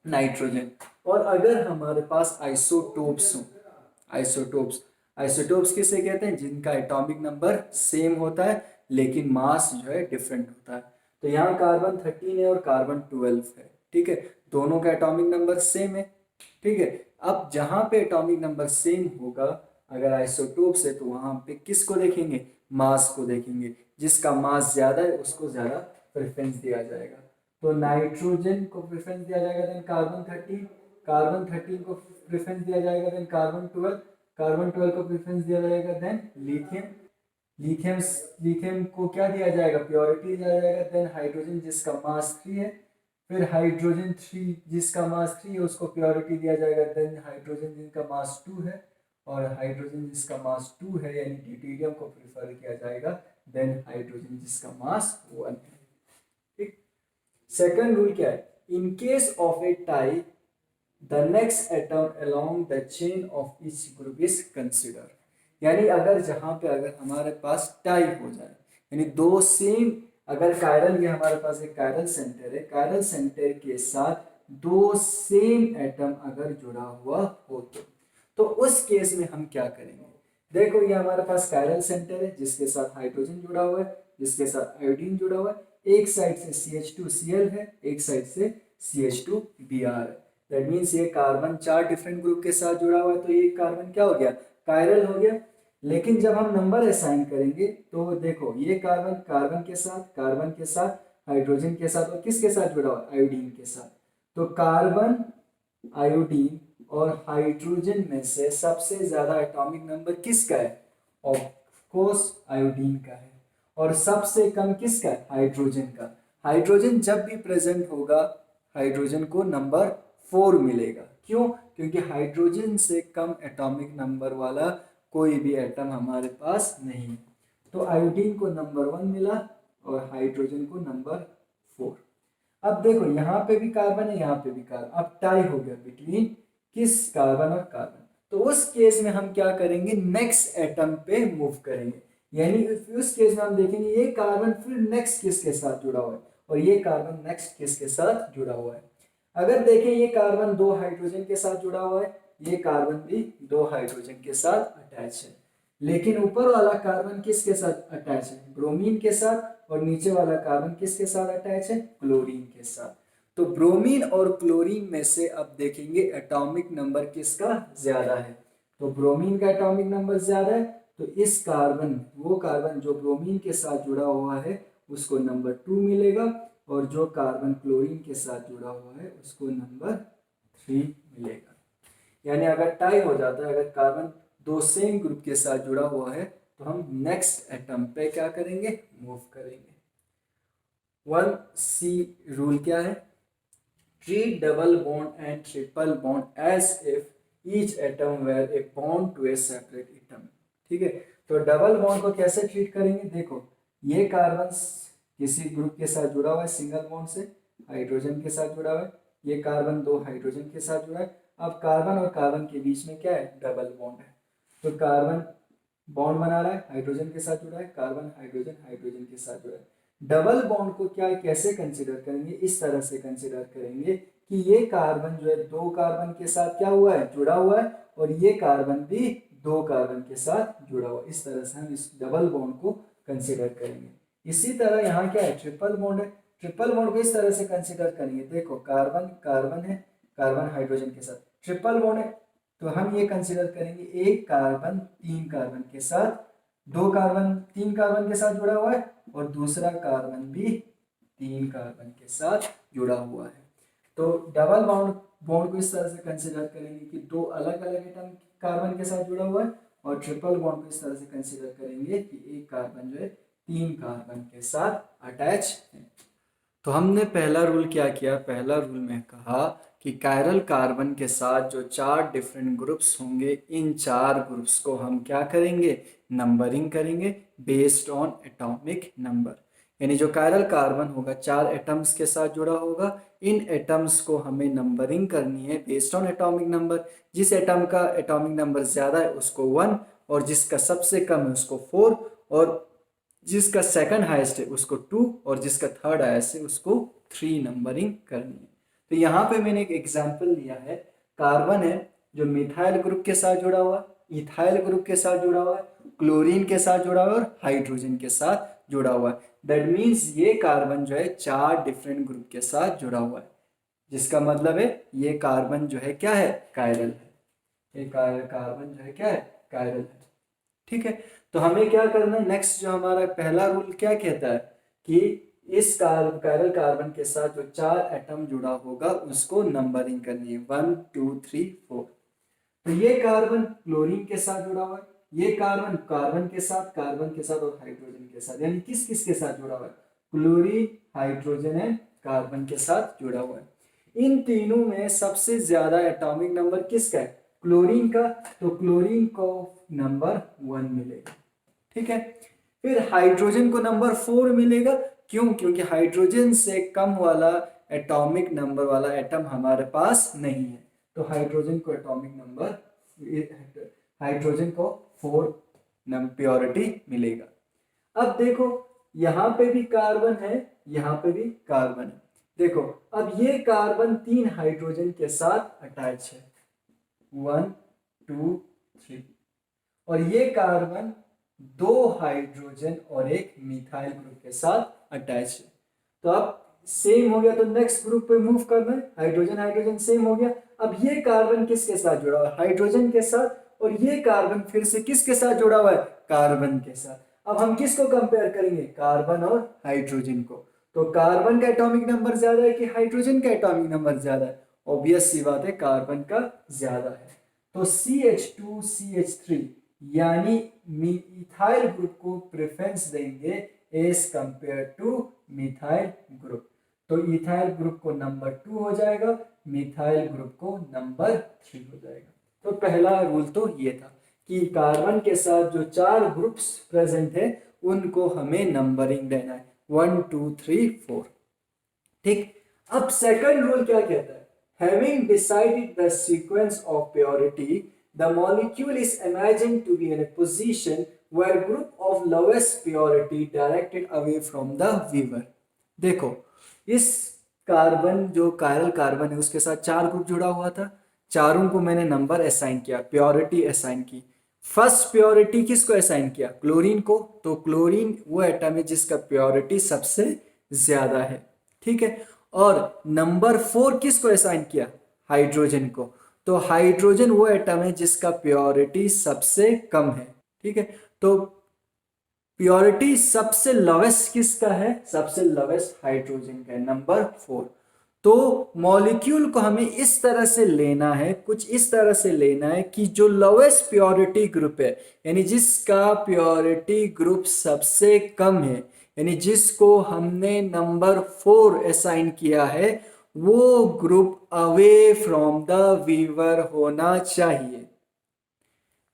नाइट्रोजन। और अगर हमारे पास आइसोटोप्स हो, आइसोटोप्स, आइसोटोप्स किसे कहते हैं? जिनका एटॉमिक नंबर सेम होता है लेकिन मास जो है डिफरेंट होता है। तो यहाँ कार्बन 13 है और कार्बन 12 है, ठीक है, दोनों का एटॉमिक नंबर सेम है, ठीक है। अब जहाँ पे एटॉमिक नंबर सेम होगा, अगर आइसोटोप्स है तो वहाँ पे किसको देखेंगे? मास को देखेंगे। जिसका मास ज़्यादा है उसको ज़्यादा प्रेफरेंस दिया जाएगा। तो नाइट्रोजन को प्रेफरेंस दिया जाएगा, देन कार्बन 13 को प्रेफरेंस दिया जाएगा, देन कार्बन 12 को प्रेफरेंस दिया जाएगा, देन लिथियम लिथियम लिथियम को क्या दिया जाएगा? प्योरिटी दिया जाएगा। देन हाइड्रोजन जिसका मास 3 है, फिर हाइड्रोजन 3 जिसका मास 3 है उसको प्योरिटी दिया जाएगा। देन हाइड्रोजन जिनका मास 2 है और हाइड्रोजन जिसका मास 2 है यानी ड्यूटेरियम को प्रेफर किया जाएगा। देन हाइड्रोजन जिसका मास 1 है, ठीक। सेकंड रूल क्या है? In case of A tie the next atom along the chain of each group is consider. यानी अगर जहां पे अगर हमारे पास टाई हो जाए, यानी दो सेम, अगर कायरल, ये हमारे पास एक कायरल सेंटर है, कायरल सेंटर के साथ दो सेम एटम अगर जुड़ा हुआ हो तो उस केस में हम क्या करेंगे? देखो ये हमारे पास कायरल सेंटर है जिसके साथ हाइड्रोजन जुड़ा हुआ है, जिसके साथ आयोडीन जुड़ा हुआ है, एक साइड से CH2Cl है, एक साइड से CH2Br है। दैट मीन्स ये कार्बन 4 डिफरेंट ग्रुप के साथ जुड़ा हुआ है, तो ये कार्बन क्या हो गया? कायरल हो गया। लेकिन जब हम नंबर असाइन करेंगे तो देखो ये कार्बन कार्बन के साथ हाइड्रोजन के साथ और किसके साथ जुड़ा हुआ है? आयोडीन के साथ। तो कार्बन, आयोडीन और हाइड्रोजन में से सबसे ज्यादा एटॉमिक नंबर किसका है? ऑफ कोर्स आयोडीन का है। और सबसे कम किसका है? हाइड्रोजन का। हाइड्रोजन जब भी प्रेजेंट होगा हाइड्रोजन को नंबर 4 मिलेगा। क्यों? क्योंकि हाइड्रोजन से कम एटॉमिक नंबर वाला कोई भी एटम हमारे पास नहीं है। तो आयोडीन को नंबर 1 मिला और हाइड्रोजन को नंबर 4। अब देखो यहाँ पे भी कार्बन है, यहाँ पे भी कार्बन, अब टाई हो गया बिटवीन किस? कार्बन और कार्बन। तो उस केस में हम क्या करेंगे? नेक्स्ट एटम पे मूव करेंगे। यानी उस केस में हम देखेंगे ये कार्बन फिर नेक्स्ट किसके साथ जुड़ा हुआ है और ये कार्बन नेक्स्ट किसके साथ जुड़ा हुआ है। अगर देखें ये कार्बन 2 हाइड्रोजन के साथ जुड़ा हुआ है, ये कार्बन भी 2 हाइड्रोजन के साथ अटैच है, लेकिन ऊपर वाला कार्बन किसके साथ अटैच है? ब्रोमीन के साथ। और नीचे वाला कार्बन किसके साथ अटैच है? क्लोरीन के साथ। तो ब्रोमीन और क्लोरीन में से अब देखेंगे एटॉमिक नंबर किसका ज्यादा है। तो ब्रोमीन का एटॉमिक नंबर ज्यादा है, तो इस कार्बन, वो कार्बन जो ब्रोमीन के साथ जुड़ा हुआ है उसको नंबर 2 मिलेगा और जो कार्बन क्लोरीन के साथ जुड़ा हुआ है उसको नंबर 3 मिलेगा। यानी अगर टाई हो जाता है, अगर कार्बन दो सेम ग्रुप के साथ जुड़ा हुआ है तो हम नेक्स्ट एटम पे क्या करेंगे? मूव करेंगे। 1C रूल क्या है? Treat double bond and triple bond as if each atom were a bond to a separate atom. ठीक है, तो डबल बॉन्ड को कैसे ट्रीट करेंगे? देखो ये कार्बन किसी ग्रुप के साथ जुड़ा हुआ है सिंगल बॉन्ड से, हाइड्रोजन के साथ जुड़ा हुआ है, ये कार्बन 2 हाइड्रोजन के साथ जुड़ा है। अब कार्बन और कार्बन के बीच में क्या है? डबल बॉन्ड है। तो कार्बन बॉन्ड बना रहा है, हाइड्रोजन के साथ जुड़ा है, कार्बन हाइड्रोजन हाइड्रोजन के साथ जुड़ा है। डबल बॉन्ड को क्या कैसे कंसिडर करेंगे? इस तरह से कंसिडर करेंगे कि ये कार्बन जो है 2 कार्बन के साथ क्या हुआ है? जुड़ा हुआ है, और ये कार्बन भी 2 कार्बन के साथ जुड़ा हुआ है। इस तरह से हम इस डबल बॉन्ड को कंसिडर करेंगे। इसी तरह यहाँ क्या है? ट्रिपल बॉन्ड है। ट्रिपल बॉन्ड को इस तरह से कंसिडर करेंगे, देखो कार्बन कार्बन है, कार्बन हाइड्रोजन के साथ ट्रिपल बॉन्ड है, तो हम ये कंसिडर करेंगे एक कार्बन 3 कार्बन के साथ, 2 कार्बन 3 कार्बन के साथ जुड़ा हुआ है और दूसरा कार्बन भी 3 कार्बन के साथ जुड़ा हुआ है। तो डबल बॉन्ड को इस तरह से कंसिडर करेंगे कि 2 अलग अलग एटम कार्बन के साथ जुड़ा हुआ है, और ट्रिपल बॉन्ड को इस तरह से कंसिडर करेंगे कि एक कार्बन जो है 3 कार्बन के साथ अटैच है। तो हमने पहला रूल क्या किया? पहला रूल में कहा कि कायरल कार्बन के साथ जो 4 डिफरेंट ग्रुप्स होंगे, इन 4 ग्रुप्स को हम क्या करेंगे? नंबरिंग करेंगे बेस्ड ऑन एटॉमिक नंबर। यानी जो कायरल कार्बन होगा 4 एटम्स के साथ जुड़ा होगा, इन एटम्स को हमें नंबरिंग करनी है बेस्ड ऑन एटॉमिक नंबर। जिस एटम का एटॉमिक नंबर ज़्यादा है उसको 1, और जिसका सबसे कम है उसको 4, और जिसका सेकंड हाईएस्ट है उसको 2, और जिसका थर्ड हाईएस्ट है उसको 3 नंबरिंग करनी है। तो यहाँ पे मैंने एक एग्जांपल लिया है, कार्बन है जो मिथाइल ग्रुप के साथ जुड़ा हुआ, इथाइल ग्रुप के साथ जुड़ा हुआ है, क्लोरीन के साथ जुड़ा हुआ है और हाइड्रोजन के साथ जुड़ा हुआ है। दैट मीन्स ये कार्बन जो है 4 डिफरेंट ग्रुप के साथ जुड़ा हुआ है, जिसका मतलब है ये कार्बन जो है क्या है, कायरल है। ये कार्बन जो है क्या है, कायरल है। ठीक है, तो हमें क्या करना है, नेक्स्ट जो हमारा पहला रूल क्या कहता है कि इस कायरल कार्बन के साथ जो 4 एटम जुड़ा होगा उसको नंबरिंग करनी है, 1 2 3 4। तो ये कार्बन क्लोरीन के साथ जुड़ा हुआ है, ये कार्बन कार्बन के साथ और हाइड्रोजन के साथ, यानी किस किस के साथ जुड़ा हुआ है, क्लोरीन, हाइड्रोजन एंड कार्बन के साथ जुड़ा हुआ है। इन तीनों में सबसे ज्यादा एटॉमिक नंबर किसका है, क्लोरीन का, तो क्लोरीन को नंबर 1 मिलेगा। ठीक है, फिर हाइड्रोजन को नंबर 4 मिलेगा, क्यों, क्योंकि हाइड्रोजन से कम वाला एटॉमिक नंबर वाला एटम हमारे पास नहीं है, तो हाइड्रोजन को एटॉमिक नंबर, हाइड्रोजन को 4 प्योरिटी मिलेगा। अब देखो यहाँ पे भी कार्बन है, यहाँ पे भी कार्बन है। देखो अब ये कार्बन 3 हाइड्रोजन के साथ अटैच है, 1 2 3, और ये कार्बन 2 हाइड्रोजन और एक मिथाइल ग्रुप के साथ अटैच है। तो अब सेम हो गया, तो नेक्स्ट ग्रुप पे मूव करना है, हाइड्रोजन हाइड्रोजन सेम हो गया। अब ये कार्बन किसके साथ जुड़ा हुआ है, हाइड्रोजन के साथ, और ये कार्बन फिर से किसके साथ जुड़ा हुआ है, कार्बन के साथ। अब हम किसको कंपेयर करेंगे, कार्बन और हाइड्रोजन को, तो कार्बन का एटॉमिक नंबर ज्यादा है कि हाइड्रोजन का एटॉमिक नंबर ज्यादा है, ऑब्वियस सी बात है कार्बन का ज्यादा है। तो CH2CH3 यानी इथाइल ग्रुप को प्रेफरेंस देंगे as compare to methyl group, तो इथाइल ग्रुप को नंबर 2 हो जाएगा, मिथाइल ग्रुप को नंबर 3 हो जाएगा। तो पहला रूल तो ये था कि कार्बन के साथ जो 4 ग्रुप्स प्रेजेंट है उनको हमें नंबरिंग देना है, 1 2 3 4। ठीक, अब सेकंड रूल क्या कहता है, having decided the sequence of purity, the molecule is imagined to be in a position where group of lowest purity directed away from the weaver। देखो इस कार्बन जो कायरल कार्बन है उसके साथ 4 ग्रुप जुड़ा हुआ था, चारों को मैंने नंबर असाइन किया, प्योरिटी असाइन की। फर्स्ट प्योरिटी किसको असाइन किया, क्लोरीन को, तो क्लोरीन वो एटम है जिसका प्योरिटी सबसे ज्यादा है। ठीक है, और नंबर 4 किसको असाइन किया, हाइड्रोजन को, तो हाइड्रोजन वो एटम है जिसका प्योरिटी सबसे कम है। ठीक है, तो प्योरिटी सबसे लोवेस्ट किसका है, सबसे लोवेस्ट हाइड्रोजन का है, नंबर 4। तो मॉलिक्यूल को हमें इस तरह से लेना है, कुछ इस तरह से लेना है कि जो लोवेस्ट प्योरिटी ग्रुप है, यानी जिसका प्योरिटी ग्रुप सबसे कम है, यानी जिसको हमने नंबर 4 असाइन किया है, वो group away from the viewer होना चाहिए।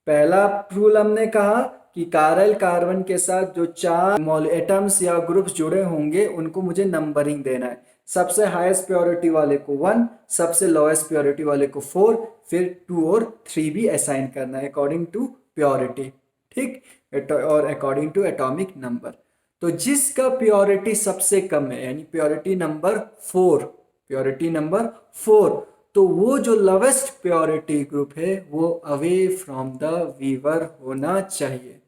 पहला रूल हमने कहा कि कायरल कार्बन के साथ जो 4 एटम्स या ग्रुप्स जुड़े होंगे उनको मुझे नंबरिंग देना है, सबसे हाईएस्ट प्योरिटी वाले को 1, सबसे लोएस्ट प्योरिटी वाले को 4, फिर 2 और 3 भी असाइन करना है अकॉर्डिंग टू प्योरिटी। ठीक, और अकॉर्डिंग टू एटॉमिक नंबर। तो जिसका प्योरिटी सबसे कम है यानी प्योरिटी नंबर 4, प्योरिटी नंबर 4, तो वो जो लोवेस्ट प्योरिटी ग्रुप है वो अवे फ्रॉम द वीवर होना चाहिए।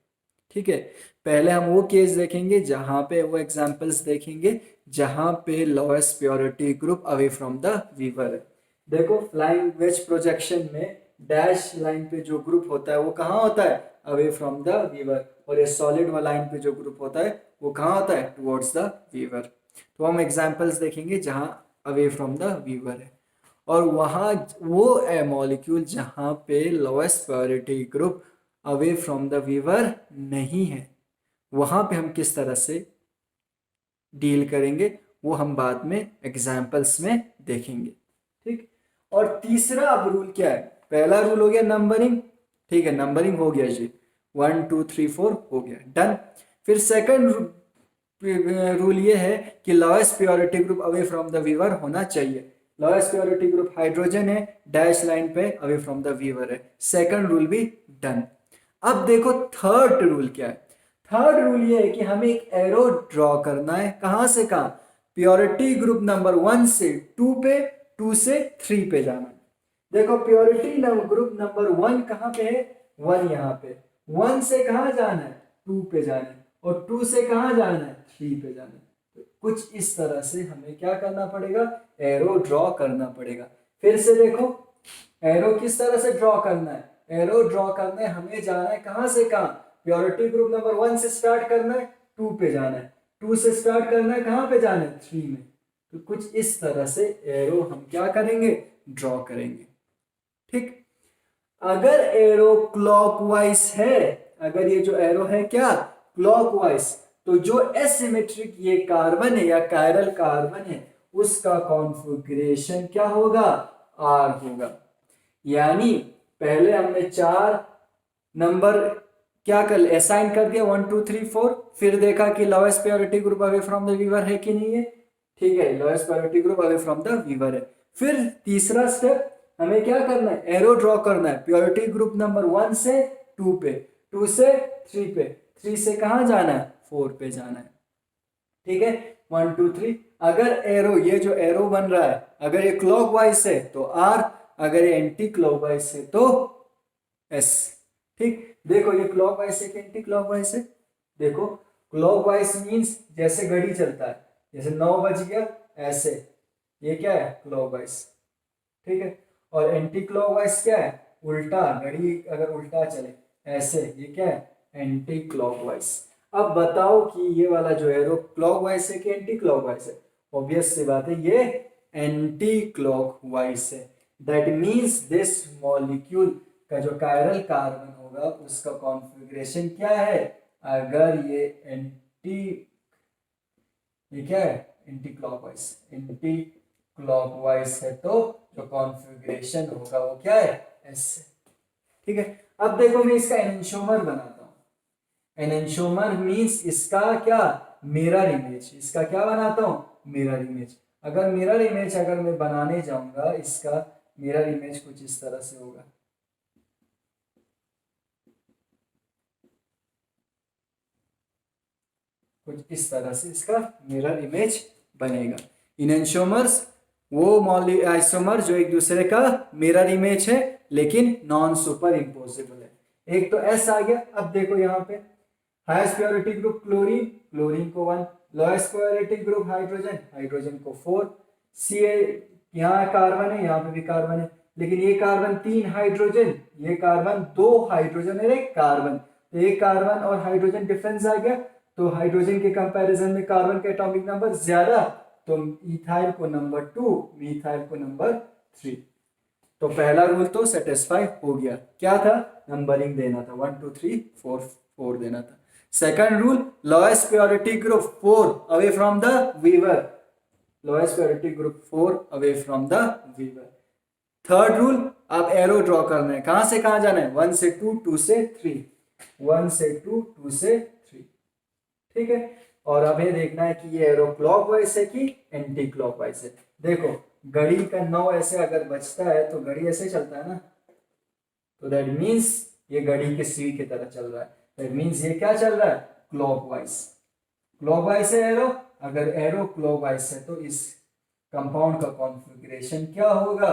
ठीक है, पहले हम वो केस देखेंगे जहां पे, वो एग्जांपल्स देखेंगे जहां पे lowest priority group away from the viewer है। देखो फ्लाइंग वेज प्रोजेक्शन में डैश लाइन पे जो ग्रुप होता है वो कहाँ होता है, अवे फ्रॉम द वीवर, और ये सॉलिड वाला लाइन पे जो ग्रुप होता है वो कहाँ होता है, टुवर्ड्स द वीवर। तो हम एग्जांपल्स देखेंगे जहां अवे फ्रॉम द वीवर है, और वहाँ वो मॉलिक्यूल जहाँ पे lowest priority group away from the viewer नहीं है, वहाँ पे हम किस तरह से डील करेंगे वो हम बाद में एग्जाम्पल्स में देखेंगे। ठीक, और तीसरा अब रूल क्या है, पहला रूल हो गया नंबरिंग, ठीक है, नंबरिंग हो गया जी, 1 2 3 4 हो गया, डन। फिर सेकंड रूल ये है कि lowest priority group away from the viewer होना चाहिए। लोएस्ट प्योरिटी ग्रुप हाइड्रोजन है, डैश लाइन पे अवे फ्रॉम द वीवर है, सेकंड रूल भी डन। अब देखो थर्ड रूल क्या है, थर्ड रूल ये है कि हमें एक एरो ड्रॉ करना है, कहां से कहां, प्योरिटी ग्रुप नंबर 1 से 2 पे, 2 से 3 पे जाना है। देखो प्योरिटी ग्रुप नंबर 1 कहां पे है, 1 यहाँ पे, 1 से कहाँ जाना है, 2 पे जाना है, और 2 से कहाँ जाना है, 3 पे जाना है। तो कुछ इस तरह से हमें क्या करना पड़ेगा, एरो ड्रॉ करना पड़ेगा। फिर से देखो एरो किस तरह से ड्रॉ करना है, एरो ड्रॉ करना है, हमें जाना है कहाँ से कहाँ, प्योरिटी ग्रुप नंबर 1 से स्टार्ट करना है, 2 पे जाना है, 2 से स्टार्ट करना है, कहाँ पे जाना है, 3 में। तो कुछ इस तरह से एरो हम क्या करेंगे, ड्रॉ करेंगे। ठीक, अगर एरो क्लॉकवाइज है, अगर ये जो एरो है क्या क्लॉकवाइज, तो जो एसिमेट्रिक ये कार्बन है या कायरल कार्बन है उसका कॉन्फ़िगरेशन क्या होगा, आर होगा। यानी पहले हमने 4 नंबर क्या कर असाइन कर दिया 1 2 3 4, फिर देखा कि lowest priority group away from the viewer है कि नहीं है, ठीक है, lowest priority group away from the viewer है। फिर तीसरा स्टेप हमें क्या करना है, एरो ड्रॉ करना है, प्योरिटी ग्रुप नंबर 1 से 2 पे, 2 से 3 पे, 3 से कहाँ जाना है, 4 पे जाना है। ठीक है, 1 2 3। अगर एरो, ये जो एरो बन रहा है अगर ये क्लॉकवाइज है तो आर, अगर ये एंटी क्लॉकवाइज है तो एस। ठीक, देखो ये क्लॉकवाइज है कि एंटी क्लॉकवाइज है, देखो क्लॉकवाइज मींस जैसे घड़ी चलता है, जैसे 9 बज गया ऐसे, ये क्या है क्लॉकवाइज। ठीक है, और एंटी क्लॉकवाइज क्या है, उल्टा, घड़ी अगर उल्टा चले ऐसे, ये क्या है एंटी क्लॉकवाइज। अब बताओ कि ये वाला जो एरो क्लॉकवाइज है कि एंटी क्लॉकवाइज है, ऑब्वियस सी बात है ये एंटी क्लॉकवाइज है। दैट मींस दिस मॉलिक्यूल का जो कायरल कार्बन होगा उसका कॉन्फ़िगरेशन क्या है, अगर ये क्या है एंटी क्लॉकवाइज, एंटी क्लॉकवाइज है तो जो कॉन्फ़िगरेशन होगा वो क्या है, एस। ठीक है, अब देखो मैं इसका एनेंटियोमर बनाता हूं। एनेंटियोमर मींस इसका क्या, मिरर इमेज, इसका क्या बनाता हूं, मिरर इमेज। अगर मिरर इमेज अगर मैं बनाने जाऊंगा, इसका मिरर इमेज कुछ इस तरह से होगा। कुछ इस तरह से इसका मिरर इमेज बनेगा। इनेंशियोमर्स वो आइसोमर जो एक दूसरे का मिरर इमेज है लेकिन नॉन सुपर इम्पोजिबल है। एक तो एस आ गया। अब देखो यहाँ पे highest purity group chlorine, chlorine को 1, lowest priority group hydrogen, hydrogen को 4, सी यहाँ कार्बन है, यहाँ पे भी कार्बन है, लेकिन ये कार्बन 3 हाइड्रोजन, ये कार्बन 2 हाइड्रोजन और एक कार्बन, तो एक कार्बन और हाइड्रोजन डिफरेंस आ गया, तो हाइड्रोजन के कंपैरिजन में कार्बन का एटॉमिक नंबर ज्यादा, तो इथाइल को नंबर 2, मिथाइल को नंबर 3। तो पहला रूल तो सेटिस्फाई हो गया, क्या था, नंबरिंग देना था 1 2 3 4 4 देना था। Second rule, lowest priority group 4 away from the viewer, lowest priority group 4 away from the viewer. Third rule, अब एरो ड्रॉ करना है, कहां से कहां जाना है, 1 से 2, 2 से 3, 1 से 2, 2 से 3। ठीक है, और अब ये देखना है कि ये एरो क्लॉकवाइज है कि एंटी क्लॉकवाइज है। देखो घड़ी का 9 ऐसे अगर बजता है तो घड़ी ऐसे चलता है ना, तो दैट मीन्स ये घड़ी के सी की तरह चल रहा है, दैट मीन्स ये क्या चल रहा है, क्लॉकवाइज। क्लॉकवाइज है एरो, अगर एरो क्लॉकवाइज है तो इस कंपाउंड का कॉन्फ़िगरेशन क्या होगा,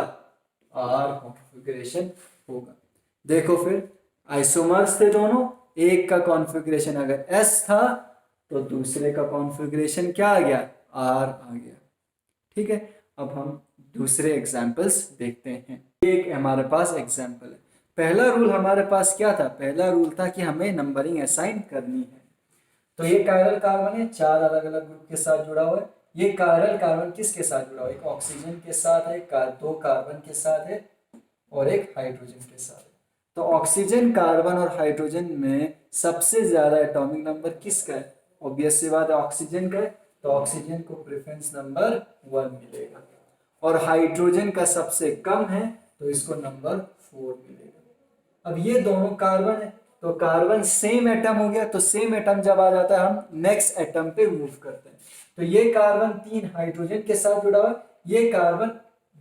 आर कॉन्फ़िगरेशन होगा। देखो फिर आइसोमर्स थे दोनों, एक का कॉन्फ़िगरेशन अगर एस था तो दूसरे का कॉन्फ़िगरेशन क्या आ गया, आर आ गया। ठीक है, अब हम दूसरे एग्जाम्पल्स देखते हैं। एक हमारे पास एग्जाम्पल है। पहला रूल हमारे पास क्या था, पहला रूल था कि हमें नंबरिंग असाइन करनी है। तो ये कायरल कार्बन है, 4 अलग अलग ग्रुप के साथ जुड़ा हुआ है। ये कायरल कार्बन किसके साथ जुड़ा हुआ है, एक ऑक्सीजन के साथ है, 2 कार्बन के साथ है और एक हाइड्रोजन के साथ है। तो ऑक्सीजन, कार्बन और हाइड्रोजन में सबसे ज्यादा एटॉमिक नंबर किसका है, ऑब्वियस सी बात है ऑक्सीजन का है, तो ऑक्सीजन को प्रेफरेंस नंबर 1 मिलेगा। और हाइड्रोजन का सबसे कम है तो इसको नंबर 4 मिलेगा। अब ये दोनों कार्बन है तो कार्बन सेम एटम हो गया, तो सेम एटम जब आ जाता है हम नेक्स्ट एटम पे मूव करते हैं। तो ये कार्बन 3 हाइड्रोजन के साथ जुड़ा हुआ है, ये कार्बन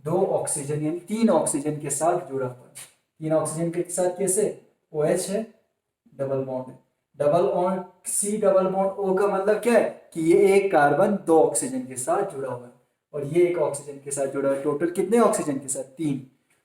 2 ऑक्सीजन यानी 3 ऑक्सीजन के साथ जुड़ा हुआ है। 3 ऑक्सीजन के साथ कैसे, OH है, डबल बॉन्ड है, double bond C double bond O का मतलब क्या है कि ये एक कार्बन 2 ऑक्सीजन के साथ जुड़ा हुआ है और ये एक ऑक्सीजन के साथ जुड़ा है। टोटल कितने ऑक्सीजन के साथ, 3।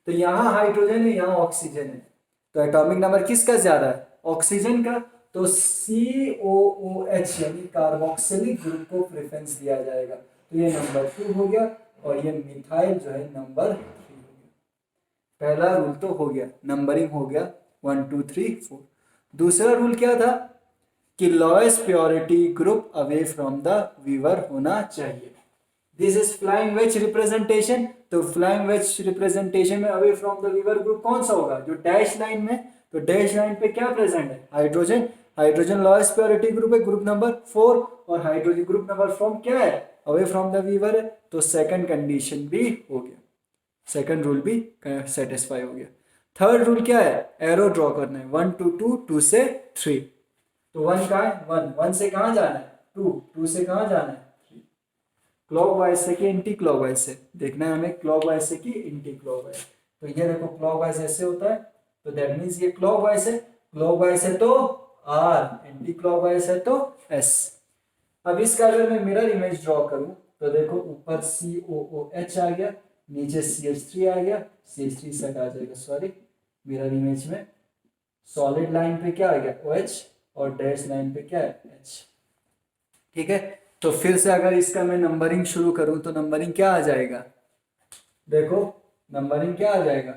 तो यहाँ हाइड्रोजन है, यहाँ ऑक्सीजन है, तो एटॉमिक नंबर किसका ज्यादा है? ऑक्सीजन का। तो COOH यानी कार्बोक्सिलिक ग्रुप को प्रेफरेंस दिया जाएगा। तो ये नंबर 2 हो गया और ये मिथाइल जो है नंबर 3 हो गया। पहला रूल तो हो गया, नंबरिंग हो गया 1 2 3 4। दूसरा रूल क्या था कि lowest priority group away from the viewer होना चाहिए। This is flying wedge representation. तो फ्लाइंग वेज रिप्रेजेंटेशन में away from the viewer group कौन सा होगा? जो डैश लाइन में, तो डैश लाइन पे क्या प्रेजेंट है? Hydrogen. Hydrogen lowest priority group है, ग्रुप नंबर 4, और हाइड्रोजन ग्रुप नंबर फ्रॉम क्या है? अवे फ्रॉम द वीवर है। तो सेकंड कंडीशन भी हो गया, सेकंड रूल भी सेटिस्फाई हो गया। थर्ड रूल क्या है? एरो ड्रॉ करना है, 1 to 2, 2 से 3। तो 1 कहाँ है? 1, 1 से कहाँ जाना है? 2, 2 से कहाँ जाना है? 3। क्लॉकवाइज से कि एंटी क्लॉकवाइज से? देखना है हमें क्लॉकवाइज से कि एंटी क्लॉकवाइज। तो ये देखो क्लॉकवाइज ऐसे होता है, तो दैट मीन्स ये क्लॉकवाइज है। क्लॉकवाइज है तो R, एंटी क्लॉकवाइज है तो S। अब इसका अगर मैं मिरर इमेज ड्रॉ करूं तो देखो ऊपर COOH आ गया, नीचे CH3 आ गया, CH3 से हटा जाएगा, सॉरी, मिरर इमेज में सॉलिड लाइन पे क्या आ गया? OH, और डैश लाइन पे क्या है? H। ठीक है, तो फिर से अगर इसका मैं नंबरिंग शुरू करूं तो नंबरिंग क्या आ जाएगा? देखो नंबरिंग क्या आ जाएगा?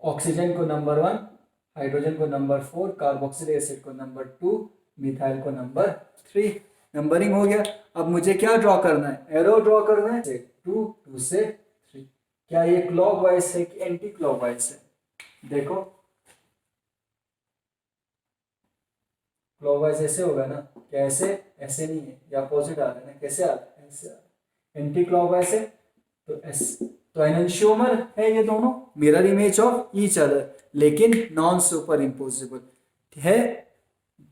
ऑक्सीजन को नंबर 1, हाइड्रोजन को नंबर 4, कार्बोक्सिलिक एसिड को नंबर 2, मिथाइल को नंबर 3। नंबरिंग हो गया। अब मुझे क्या ड्रॉ करना है? एरो ड्रॉ करना है, 2, 2 से 3। क्या ये क्लॉकवाइज है कि एंटी क्लॉकवाइज है? देखो क्लॉकवाइज ऐसे होगा ना, कैसे? ऐसे नहीं है, या अपोजिट आ रहा है ना, कैसे आ रहा है? ऐसे आ रहा है। एंटी क्लॉकवाइज है तो एस। तो एनंशियोमर है ये दोनों, mirror image of each other, लेकिन नॉन सुपर इम्पोजिबल है।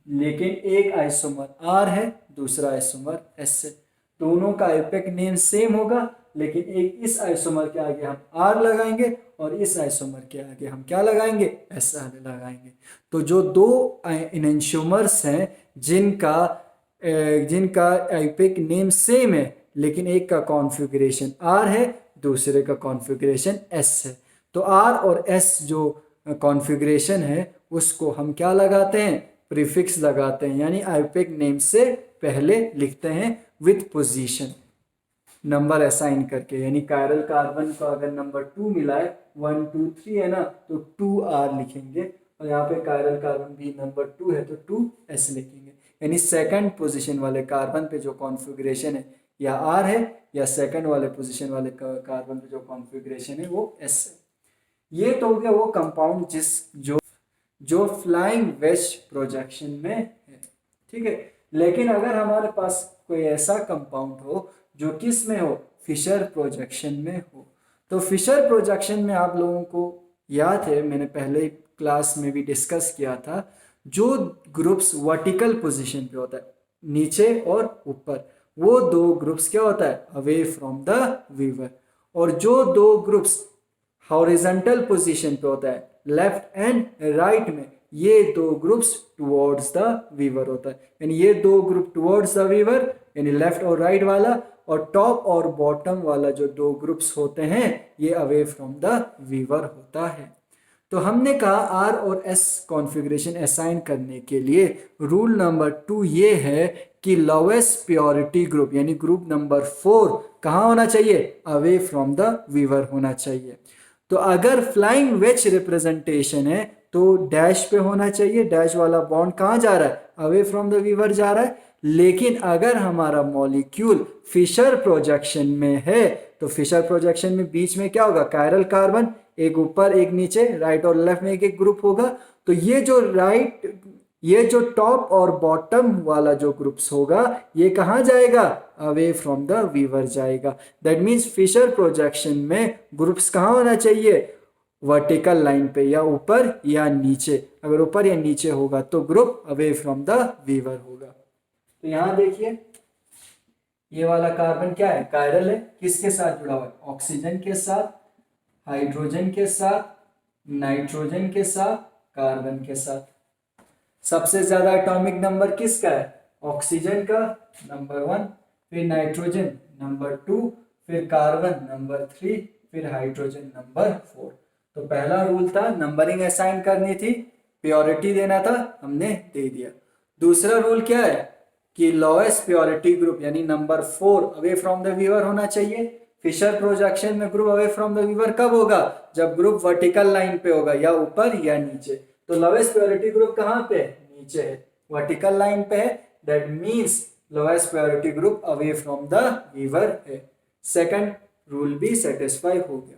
लेकिन एक आइसोमर आर है, दूसरा आइसोमर एस है। दोनों का एपेक नेम सेम होगा, लेकिन एक इस आइसोमर के आगे हम आर लगाएंगे और इस आइसोमर के आगे हम क्या लगाएंगे? एस लगाएंगे। तो जो दो इनेंशियोमर्स हैं जिनका जिनका एपेक नेम सेम है, लेकिन एक का कॉन्फ़िगरेशन आर है, दूसरे का कॉन्फ़िगरेशन एस है, तो आर और एस जो कॉन्फ़िगरेशन है उसको हम क्या लगाते हैं? प्रीफिक्स लगाते हैं, यानी आईपेक नेम से पहले लिखते हैं विथ पोजीशन, नंबर असाइन करके। यानी कायरल कार्बन को अगर नंबर 2 मिला है, 1 2 3 है ना, तो 2R लिखेंगे, और यहाँ पे कायरल कार्बन भी नंबर 2 है तो 2S लिखेंगे। यानी सेकंड पोजीशन वाले कार्बन पे जो कॉन्फ़िगरेशन है या R है, या सेकंड वाले पोजीशन वाले कार्बन पे जो कॉन्फ़िगरेशन है वो S है। ये तो हो गया वो कंपाउंड जो फ्लाइंग वेज प्रोजेक्शन में है। ठीक है, लेकिन अगर हमारे पास कोई ऐसा कंपाउंड हो जो किस में हो? फिशर प्रोजेक्शन में हो। तो फिशर प्रोजेक्शन में आप लोगों को याद है, मैंने पहले क्लास में भी डिस्कस किया था, जो ग्रुप्स वर्टिकल पोजीशन पे होता है, नीचे और ऊपर, वो दो ग्रुप्स क्या होता है? Away from the viewer. और जो दो ग्रुप्स हॉरिजॉन्टल पोजीशन पे होता है, लेफ्ट एंड राइट में, ये दो ग्रुप्स टुवर्ड्स द वीवर होता है। यानी ये दो ग्रुप टुवर्ड्स द वीवर, यानी लेफ्ट और राइट वाला, और टॉप और बॉटम वाला जो दो ग्रुप्स होते हैं ये अवे फ्रॉम द वीवर होता है। तो हमने कहा आर और एस कॉन्फ़िगरेशन असाइन करने के लिए रूल नंबर 2 ये है कि लोवेस्ट प्योरिटी ग्रुप यानी ग्रुप नंबर 4 कहाँ होना चाहिए? अवे फ्रॉम द वीवर होना चाहिए। तो अगर फ्लाइंग वेज रिप्रेजेंटेशन है तो डैश पे होना चाहिए, डैश वाला बॉन्ड कहाँ जा रहा है? अवे फ्रॉम द वीवर जा रहा है। लेकिन अगर हमारा मॉलिक्यूल फिशर प्रोजेक्शन में है तो फिशर प्रोजेक्शन में बीच में क्या होगा? कायरल कार्बन, एक ऊपर एक नीचे, राइट और लेफ्ट में एक एक ग्रुप होगा। तो ये जो टॉप और बॉटम वाला जो ग्रुप्स होगा ये कहाँ जाएगा? अवे फ्रॉम द वीवर जाएगा। दैट मीन्स फिशर प्रोजेक्शन में ग्रुप्स कहाँ होना चाहिए? वर्टिकल लाइन पे, या ऊपर या नीचे। अगर ऊपर या नीचे होगा तो group away from the viewer होगा। तो यहां देखिए ये वाला कार्बन क्या है? कायरल है, किसके साथ जुड़ा हुआ है? ऑक्सीजन के साथ, हाइड्रोजन के साथ, नाइट्रोजन के साथ, कार्बन के साथ। सबसे ज्यादा एटॉमिक नंबर किसका है? ऑक्सीजन का नंबर 1, फिर नाइट्रोजन नंबर 2, फिर कार्बन नंबर 3, फिर हाइड्रोजन नंबर 4। तो पहला रूल था नंबरिंग असाइन करनी थी, प्योरिटी देना था, हमने दे दिया। दूसरा रूल क्या है कि लोएस्ट प्योरिटी ग्रुप यानी number 4 away from the viewer होना चाहिए। फिशर प्रोजेक्शन में group away from the viewer कब होगा, जब ग्रुप वर्टिकल लाइन पे होगा, या ऊपर या नीचे। तो लोएस्ट प्योरिटी ग्रुप कहाँ पे, नीचे है, वर्टिकल लाइन पे है, that means lowest priority group away from the viewer है। सेकंड रूल भी सेटिस्फाई हो गया।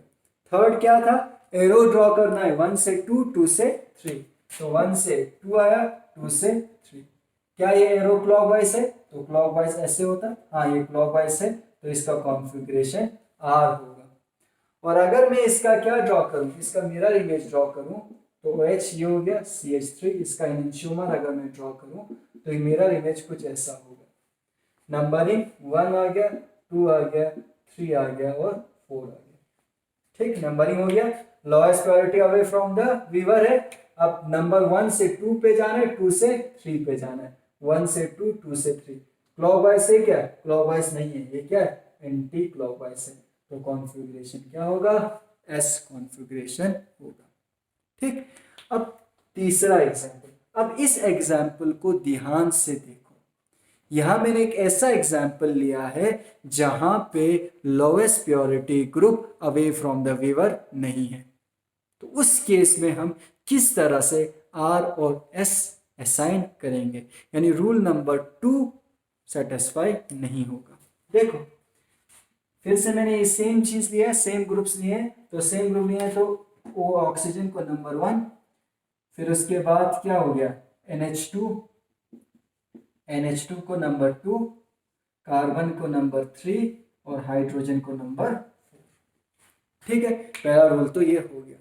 थर्ड क्या था, एरो ड्रॉ करना है 1 से 2, 2 से 3। तो 1 से 2 आया, 2 से 3। क्या ये एरो क्लॉकवाइज है, तो क्लॉकवाइज ऐसे होता है, हाँ ये क्लॉकवाइज है, तो इसका कॉन्फ़िगरेशन आर होगा। और अगर मैं इसका क्या ड्रॉ करूं, इसका मिरर इमेज ड्रॉ करूं, तो OH ये हो गया, CH3, इसका एनेंटियोमर अगर मैं ड्रॉ करूं तो ये मिरर इमेज कुछ ऐसा होगा। नंबरिंग 1 आ गया, 2 आ गया, 3 आ गया और 4 आ गया। ठीक, नंबरिंग हो गया। Lowest priority away from the viewer है। अब नंबर 1 से 2 पे जाना है, 2 से 3 पे जाना है, 1 से 2, 2 से 3। क्लॉकवाइज से क्या, क्लॉकवाइज नहीं है, ये क्या है, एंटी क्लॉकवाइज है। तो कॉन्फ़िगरेशन क्या होगा, एस कॉन्फ़िगरेशन होगा। ठीक, अब तीसरा एग्जाम्पल। अब इस एग्जाम्पल को ध्यान से देखो, यहां मैंने एक ऐसा एग्जाम्पल लिया है जहां पे lowest priority group away from the viewer नहीं है। तो उस केस में हम किस तरह से आर और एस असाइन करेंगे, यानी रूल नंबर 2 सेटिस्फाई नहीं होगा। देखो फिर से मैंने ये सेम चीज लिया है, सेम ग्रुप्स लिए हैं, तो सेम ग्रुप लिए हैं, तो ओ ऑक्सीजन को नंबर 1, फिर उसके बाद क्या हो गया NH2, NH2 को नंबर 2, कार्बन को नंबर 3 और हाइड्रोजन को नंबर 4। ठीक है, पहला रूल तो ये हो गया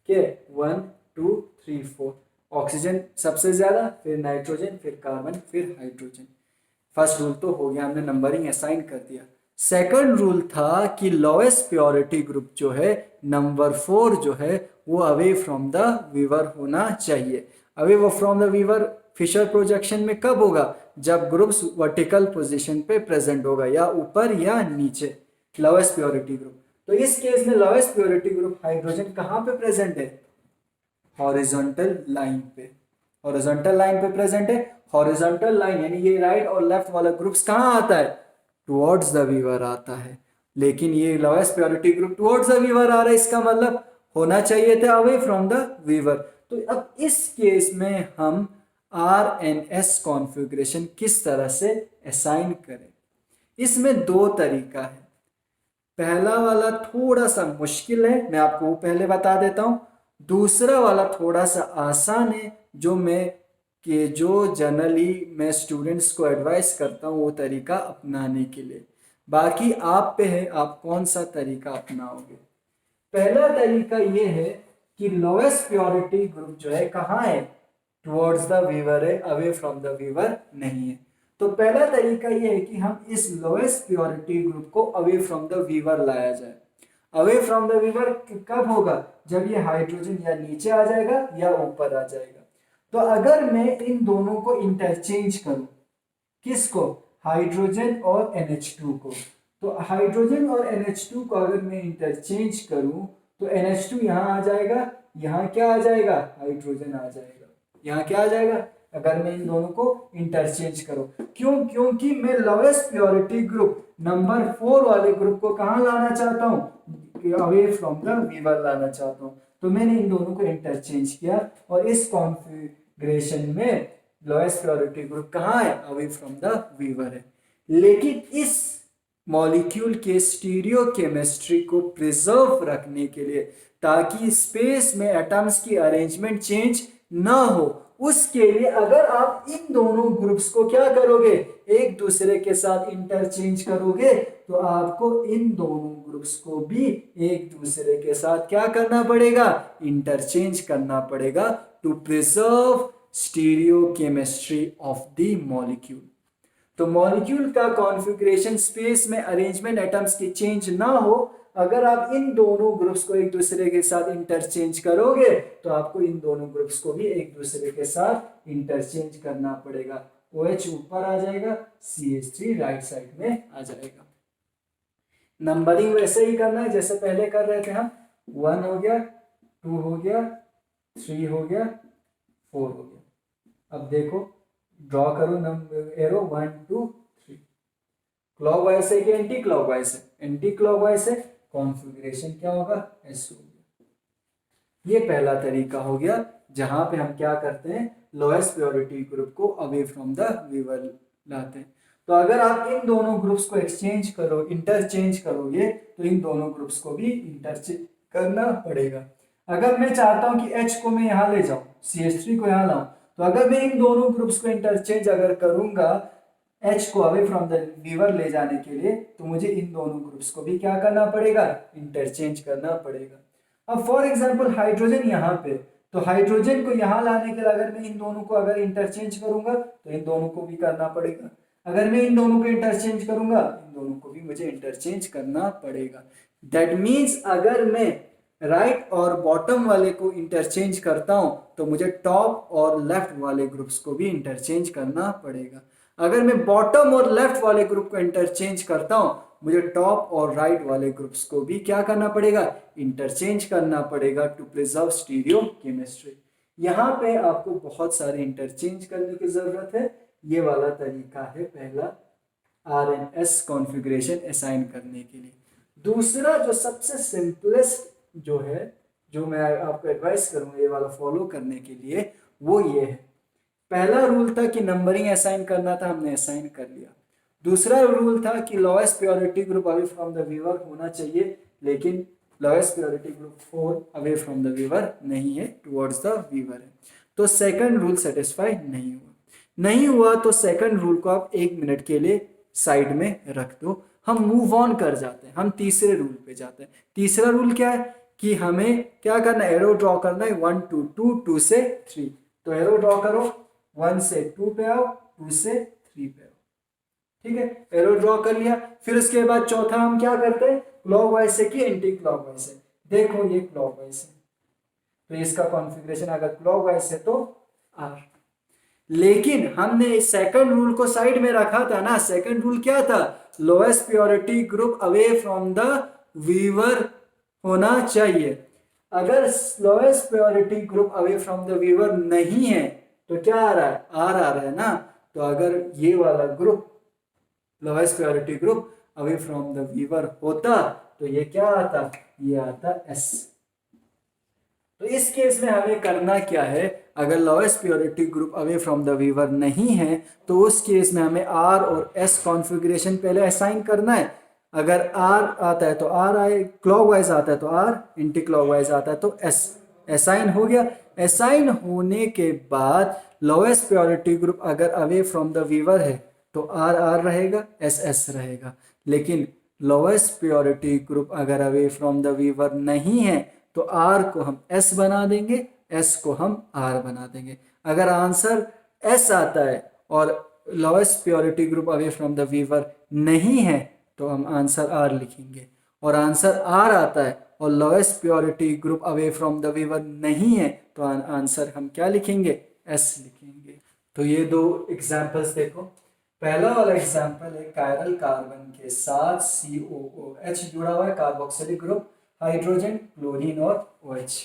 कि 1 2 3 4, ऑक्सीजन सबसे ज्यादा, फिर नाइट्रोजन, फिर कार्बन, फिर हाइड्रोजन। फर्स्ट रूल तो हो गया, हमने नंबरिंग असाइन कर दिया। सेकंड रूल था कि लोएस्ट प्योरिटी ग्रुप जो है नंबर 4 जो है वो अवे फ्रॉम द वीवर होना चाहिए। अवे वो from the viewer Fischer projection में कब होगा, जब ग्रुप्स वर्टिकल पोजीशन पे प्रेजेंट होगा, या ऊपर या नीचे, लोएस्ट प्योरिटी ग्रुप। तो इस केस में लोएस्ट प्योरिटी ग्रुप हाइड्रोजन कहाँ पे प्रेजेंट है, हॉरिजॉन्टल लाइन पे, हॉरिजॉन्टल लाइन पे प्रेजेंट है। हॉरिजॉन्टल लाइन यानी ये राइट और लेफ्ट वाला ग्रुप्स कहाँ आता है, टुवर्ड्स द वीवर आता है, लेकिन ये lowest priority group towards the viewer आ रहा है, इसका मतलब होना चाहिए था अवे फ्रॉम द वीवर। तो अब इस केस में हम RNS कॉन्फ़िगरेशन किस तरह से असाइन करें, इसमें दो तरीका है। पहला वाला थोड़ा सा मुश्किल है, मैं आपको पहले बता देता हूं। दूसरा वाला थोड़ा सा आसान है, जो जनरली मैं स्टूडेंट्स को एडवाइस करता हूं वो तरीका अपनाने के लिए। बाकी आप पे है, आप कौन सा तरीका अपनाओगे। पहला तरीका ये है कि लोएस्ट प्योरिटी ग्रुप जो है कहाँ है, टुवर्ड्स द वीवर है, अवे फ्रॉम द वीवर नहीं है। तो पहला तरीका यह है कि हम इस लोएस्ट प्योरिटी ग्रुप को अवे फ्रॉम द वीवर लाया जाए। अवे फ्रॉम द वीवर कब होगा, जब ये हाइड्रोजन या नीचे आ जाएगा या ऊपर आ जाएगा। तो अगर मैं इन दोनों को इंटरचेंज करूं, किसको, हाइड्रोजन और NH2 को, तो हाइड्रोजन और NH2 को अगर मैं इंटरचेंज करूं तो NH2 यहां आ जाएगा, यहां क्या आ जाएगा, हाइड्रोजन आ जाएगा, यहां क्या आ जाएगा, अगर मैं इन दोनों को इंटरचेंज करूं। क्यों, क्योंकि मैं लोएस्ट प्योरिटी ग्रुप नंबर 4 वाले ग्रुप को कहां लाना चाहता हूं, अवे फ्रॉम द वीवर लाना चाहता हूं। तो मैंने इन दोनों को इंटरचेंज किया और इस कॉन्फ़िगरेशन में लोएस्ट प्रायोरिटी ग्रुप कहाँ है, अवे फ्रॉम द वीवर है। लेकिन इस मॉलिक्यूल के स्टीरियो केमिस्ट्री को प्रिजर्व रखने के लिए, ताकि स्पेस में एटम्स की अरेंजमेंट चेंज ना हो, उसके लिए अगर आप इन दोनों ग्रुप्स को क्या करोगे, एक दूसरे के साथ इंटरचेंज करोगे, तो आपको इन दोनों ग्रुप्स को भी एक दूसरे के साथ क्या करना पड़ेगा, इंटरचेंज करना पड़ेगा, to preserve stereochemistry of the molecule. तो मॉलिक्यूल का कॉन्फ़िगरेशन, स्पेस में अरेंजमेंट एटम्स की चेंज ना हो, अगर आप इन दोनों ग्रुप्स को एक दूसरे के साथ इंटरचेंज करोगे तो आपको इन दोनों ग्रुप्स को भी एक दूसरे के साथ इंटरचेंज करना पड़ेगा। OH ऊपर आ जाएगा, CH3 राइट साइड में आ जाएगा। नंबरिंग वैसे ही करना है जैसे पहले कर रहे थे हम, 1 हो गया, 2 हो गया, 3 हो गया, 4 हो गया। अब देखो ड्रॉ करो नंबर एरो 1 2 3। क्लॉकवाइज है कि एंटी क्लॉकवाइज है? एंटी क्लॉकवाइज है, कॉन्फ़िगरेशन क्या होगा? एस होगा। ये पहला तरीका हो गया जहां पे हम क्या करते हैं, लोएस्ट प्योरिटी ग्रुप को अवे फ्रॉम द वीवर लाते हैं। तो अगर आप इन दोनों ग्रुप्स को एक्सचेंज करो, इंटरचेंज करोगे, तो इन दोनों ग्रुप्स को भी इंटरचेंज करना पड़ेगा। अगर मैं चाहता हूं कि H को मैं यहां ले जाऊं, CH3 को यहां लाऊं, तो अगर मैं इन दोनों ग्रुप्स को इंटरचेंज अगर करूंगा H को अवे फ्रॉम द वीवर ले जाने के लिए, तो मुझे इन दोनों ग्रुप्स को भी क्या करना पड़ेगा? इंटरचेंज करना पड़ेगा। अब फॉर एग्जांपल हाइड्रोजन यहाँ पे, तो हाइड्रोजन को यहाँ लाने के लिए अगर मैं इन दोनों को अगर इंटरचेंज करूंगा, तो इन दोनों को भी करना पड़ेगा। अगर मैं इन दोनों को इंटरचेंज करूंगा, इन दोनों को भी मुझे इंटरचेंज करना पड़ेगा। दैट मीन्स अगर मैं राइट और बॉटम वाले को इंटरचेंज करता हूं, तो मुझे टॉप और लेफ्ट वाले ग्रुप्स को भी इंटरचेंज करना पड़ेगा। अगर मैं बॉटम और लेफ्ट वाले ग्रुप को इंटरचेंज करता हूं, मुझे टॉप और राइट वाले ग्रुप्स को भी क्या करना पड़ेगा? इंटरचेंज करना पड़ेगा टू प्रिजर्व स्टीरियो केमिस्ट्री। यहाँ पे आपको बहुत सारे इंटरचेंज करने की जरूरत है। ये वाला तरीका है पहला RNS कॉन्फ़िगरेशन असाइन करने के लिए। दूसरा जो सबसे सिंपलेस्ट जो है, जो मैं आपको एडवाइस करूंगा ये वाला फॉलो करने के लिए, वो ये है। पहला रूल था कि नंबरिंग असाइन करना था, हमने असाइन कर लिया। दूसरा रूल था कि lowest priority group away from the viewer होना चाहिए, लेकिन lowest priority group 4 away from the viewer नहीं है, टुवर्ड्स द वीवर है। तो सेकंड रूल सेटिस्फाई नहीं हुआ तो सेकंड रूल को आप 1 मिनट के लिए साइड में रख दो। हम मूव ऑन कर जाते हैं, हम तीसरे रूल पे जाते हैं। तीसरा रूल क्या है कि हमें क्या करना है? एरो ड्रॉ करना है 1 2 2 2 से 3। तो एरो ड्रॉ करो, 1 से 2 पे आओ, 2 से 3 पे आओ। ठीक है, एरो ड्रॉ कर लिया। फिर उसके बाद चौथा हम क्या करते हैं? क्लॉकवाइज से कि एंटी क्लॉकवाइज से? देखो ये क्लॉकवाइज है, तो इसका कॉन्फ़िगरेशन अगर क्लॉकवाइज है तो R। लेकिन हमने सेकंड रूल को साइड में रखा था ना। सेकंड रूल क्या था? Lowest priority group away from the viewer होना चाहिए। अगर lowest priority group away from the viewer नहीं है, तो क्या आ रहा है? R आ रहा है ना। तो अगर ये वाला group lowest priority group away from the viewer होता, तो ये क्या आता? ये आता S। तो इस केस में हमें करना क्या है? अगर lowest priority group away from the viewer नहीं है, तो उस केस में हमें R और S कॉन्फ़िगरेशन पहले असाइन करना है। अगर R आता है तो R आए, क्लॉकवाइज आता है तो R, एंटी क्लॉकवाइज आता है तो S। असाइन हो गया। असाइन होने के बाद लोएस्ट प्योरिटी ग्रुप अगर अवे फ्रॉम द वीवर है, तो R R रहेगा, S S रहेगा। लेकिन लोएस्ट प्योरिटी ग्रुप अगर अवे फ्रॉम द वीवर नहीं है, तो R को हम S बना देंगे, S को हम R बना देंगे। अगर आंसर S आता है और lowest priority group away from the viewer नहीं है, तो हम आंसर R लिखेंगे। और आंसर R आता है और lowest priority group away from the viewer नहीं है, तो आंसर हम क्या लिखेंगे? S लिखेंगे। तो ये दो एग्जाम्पल्स देखो। पहला वाला एग्जाम्पल है कायरल कार्बन के साथ COOH जुड़ा हुआ है, कार्बोक्सिलिक ग्रुप, हाइड्रोजन, क्लोरीन और OH।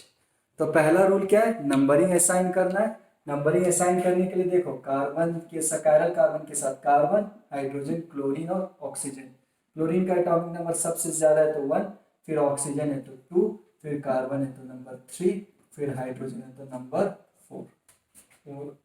तो पहला रूल क्या है? नंबरिंग असाइन करना है। नंबरिंग असाइन करने के लिए देखो, कार्बन के साथ, कायरल कार्बन के साथ कार्बन, हाइड्रोजन, क्लोरीन और ऑक्सीजन। क्लोरीन का एटॉमिक नंबर सबसे ज्यादा है तो 1, फिर ऑक्सीजन है तो 2, फिर कार्बन है तो नंबर 3, फिर हाइड्रोजन है तो नंबर 4।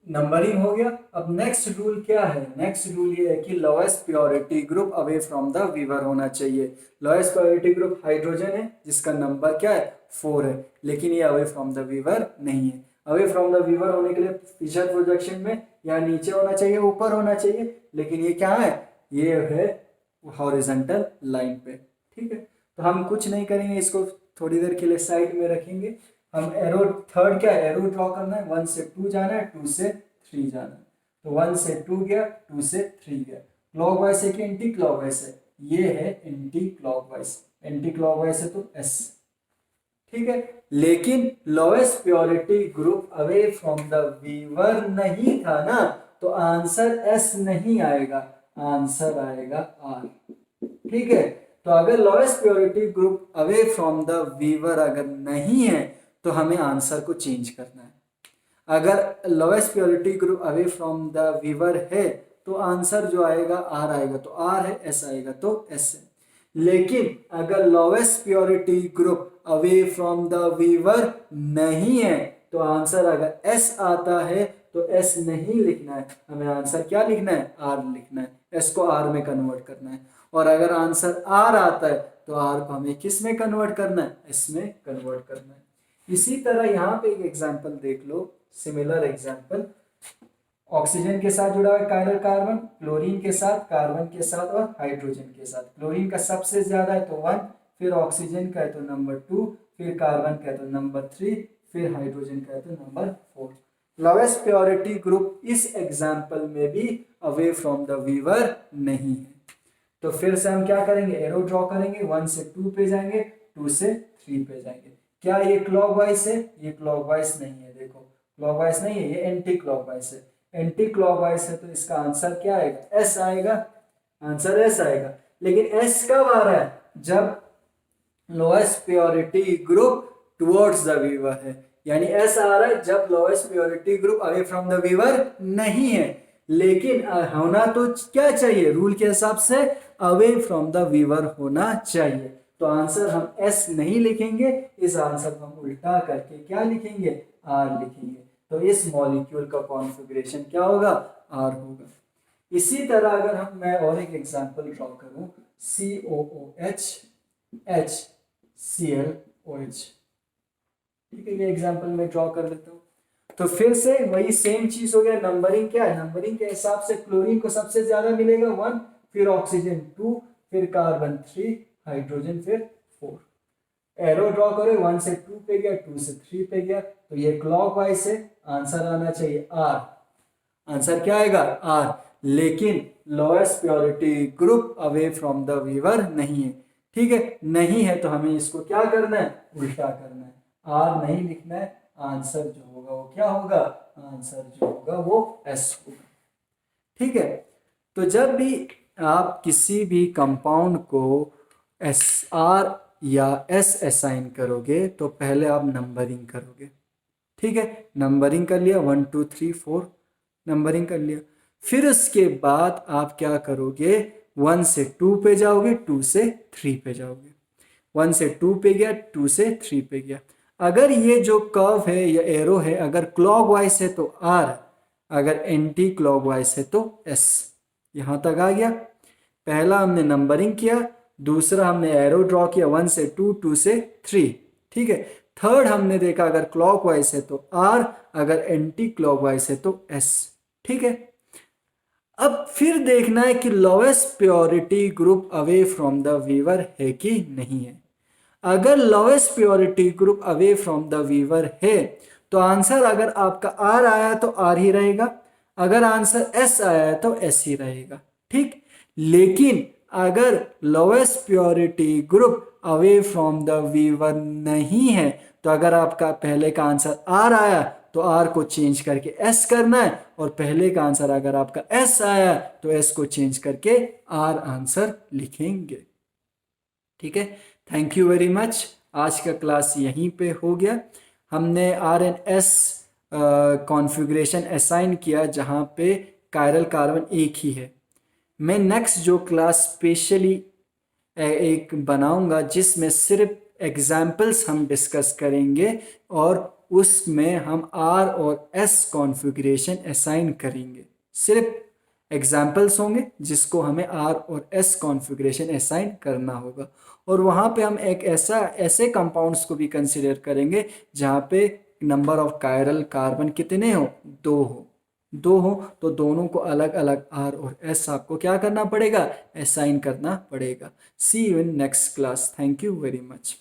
नंबरिंग हो गया। अब नेक्स्ट रूल क्या है? नेक्स्ट रूल ये है कि lowest priority group away from the viewer होना चाहिए। लोएस्ट प्योरिटी ग्रुप हाइड्रोजन है, जिसका नंबर क्या है? 4 है, लेकिन ये अवे फ्रॉम द वीवर नहीं है। अवे फ्रॉम द वीवर होने के लिए फिशर प्रोजेक्शन में या नीचे होना चाहिए, ऊपर होना चाहिए, लेकिन ये क्या है? ये है हॉरिजॉन्टल लाइन पे। ठीक है, तो हम कुछ नहीं करेंगे, इसको थोड़ी देर के लिए साइड में रखेंगे। हम एरो, थर्ड क्या है? एरो ड्रॉ करना है, 1 से 2 जाना है, 2 से 3 जाना है। तो 1 से 2 गया, 2 से 3 गया। क्लॉकवाइज है कि एंटी क्लॉकवाइज है? ये है एंटी क्लॉकवाइज। एंटी क्लॉकवाइज है तो S। ठीक है, लेकिन lowest priority group away from the viewer नहीं था ना, तो आंसर S नहीं आएगा, आंसर आएगा R। ठीक है, तो अगर lowest priority group away from the viewer अगर नहीं है, तो हमें आंसर को चेंज करना है। अगर lowest priority group away from the viewer है तो आंसर जो आएगा आर आएगा, तो आर है, एस आएगा तो एस है। लेकिन अगर lowest priority group away from the viewer नहीं है तो आंसर अगर एस आता है तो एस नहीं लिखना है, हमें आंसर क्या लिखना है, आर लिखना है, एस को आर में कन्वर्ट करना है। और अगर आंसर आर आता है तो आर को हमें किस में कन्वर्ट करना है, एस में कन्वर्ट करना है। इसी तरह यहाँ पे एक एग्जांपल देख लो, सिमिलर एग्जांपल। ऑक्सीजन के साथ जुड़ा हुआ है कायरल कार्बन, क्लोरीन के साथ, कार्बन के साथ और हाइड्रोजन के साथ। क्लोरीन का सबसे ज्यादा है तो 1, फिर ऑक्सीजन का है तो नंबर 2, फिर कार्बन का है तो नंबर 3, फिर हाइड्रोजन का है तो नंबर 4। लोएस्ट प्योरिटी ग्रुप इस एग्जाम्पल में भी अवे फ्रॉम द वीवर नहीं है। तो फिर से हम क्या करेंगे, एरो ड्रॉ करेंगे, 1 से 2 पे जाएंगे, 2 से 3 पे जाएंगे। क्या ये क्लॉकवाइज है, ये क्लॉकवाइज नहीं है, देखो क्लॉकवाइज नहीं है, ये एंटी क्लॉकवाइज है। एंटी क्लॉकवाइज है तो इसका आंसर क्या आएगा, एस आएगा, आंसर एस आएगा। लेकिन एस कब आ रहा है, जब lowest priority group towards the viewer है, यानी एस आ रहा है जब lowest priority group away from the viewer नहीं है। लेकिन होना तो क्या चाहिए, रूल के हिसाब से अवे फ्रॉम द वीवर होना चाहिए। तो आंसर हम एस नहीं लिखेंगे, इस आंसर को हम उल्टा करके क्या लिखेंगे, आर लिखेंगे। तो इस मॉलिक्यूल का कॉन्फ़िगरेशन क्या होगा, आर होगा। इसी तरह अगर मैं और एक एग्जांपल ड्रॉ करूं, COOH HClOH, ठीक है, ये एग्जांपल मैं ड्रॉ कर लेता हूं। तो फिर से वही सेम चीज हो गया, नंबरिंग क्या है, नंबरिंग के हिसाब से क्लोरीन को सबसे ज्यादा मिलेगा 1, फिर ऑक्सीजन 2, फिर कार्बन 3, हाइड्रोजन फिर 4। एरो ड्रॉ करो, 1 से 2 पे गया, 2 से 3 पे गया, तो ये क्लॉकवाइज है, आंसर आना चाहिए आर। आंसर क्या आएगा, आर। लेकिन lowest priority group away from the viewer नहीं है, ठीक है, नहीं है तो हमें इसको क्या करना है, उल्टा करना है, आर नहीं लिखना है, आंसर जो होगा वो क्या होगा, आंसर जो होगा वो एस होगा, ठीक है। तो जब भी आप किसी भी कंपाउंड को एस आर या एस असाइन करोगे तो पहले आप नंबरिंग करोगे, ठीक है, नंबरिंग कर लिया, 1 2 3 4 नंबरिंग कर लिया। फिर उसके बाद आप क्या करोगे, 1 से 2 पे जाओगे, 2 से 3 पे जाओगे। 1 से 2 पे गया, 2 से 3 पे गया। अगर ये जो कर्व है या एरो है अगर क्लॉकवाइज है तो आर, अगर एंटी क्लॉकवाइज है तो एस। यहां तक आ गया। पहला हमने नंबरिंग किया, दूसरा हमने एरो ड्रॉ किया, 1 से 2, 2 से 3, ठीक है। थर्ड हमने देखा अगर क्लॉकवाइज है तो आर, अगर एंटी क्लॉकवाइज है तो एस, ठीक है। अब फिर देखना है कि lowest priority group away from the viewer है कि नहीं है। अगर lowest priority group away from the viewer है तो आंसर अगर आपका आर आया तो आर ही रहेगा, अगर आंसर एस आया तो एस ही रहेगा, ठीक। लेकिन अगर lowest priority group away from the viewer नहीं है तो अगर आपका पहले का आंसर आर आया तो आर को चेंज करके एस करना है, और पहले का आंसर अगर आपका एस आया तो एस को चेंज करके आर आंसर लिखेंगे, ठीक है। Thank you very much. आज का क्लास यहीं पे हो गया। हमने R and S configuration assign किया जहाँ पे कायरल कार्बन एक ही है। मैं नेक्स्ट जो क्लास स्पेशली एक बनाऊंगा जिसमें सिर्फ एग्जाम्पल्स हम डिस्कस करेंगे और उसमें हम आर और एस कॉन्फ़िगरेशन असाइन करेंगे। सिर्फ एग्जाम्पल्स होंगे जिसको हमें आर और एस कॉन्फ़िगरेशन असाइन करना होगा, और वहाँ पे हम एक ऐसे कंपाउंड्स को भी कंसिडर करेंगे जहाँ पे नंबर ऑफ कायरल कार्बन कितने हो, 2 हो, तो दोनों को अलग अलग आर और एस आपको क्या करना पड़ेगा, असाइन करना पड़ेगा। See you in next class. Thank you very much.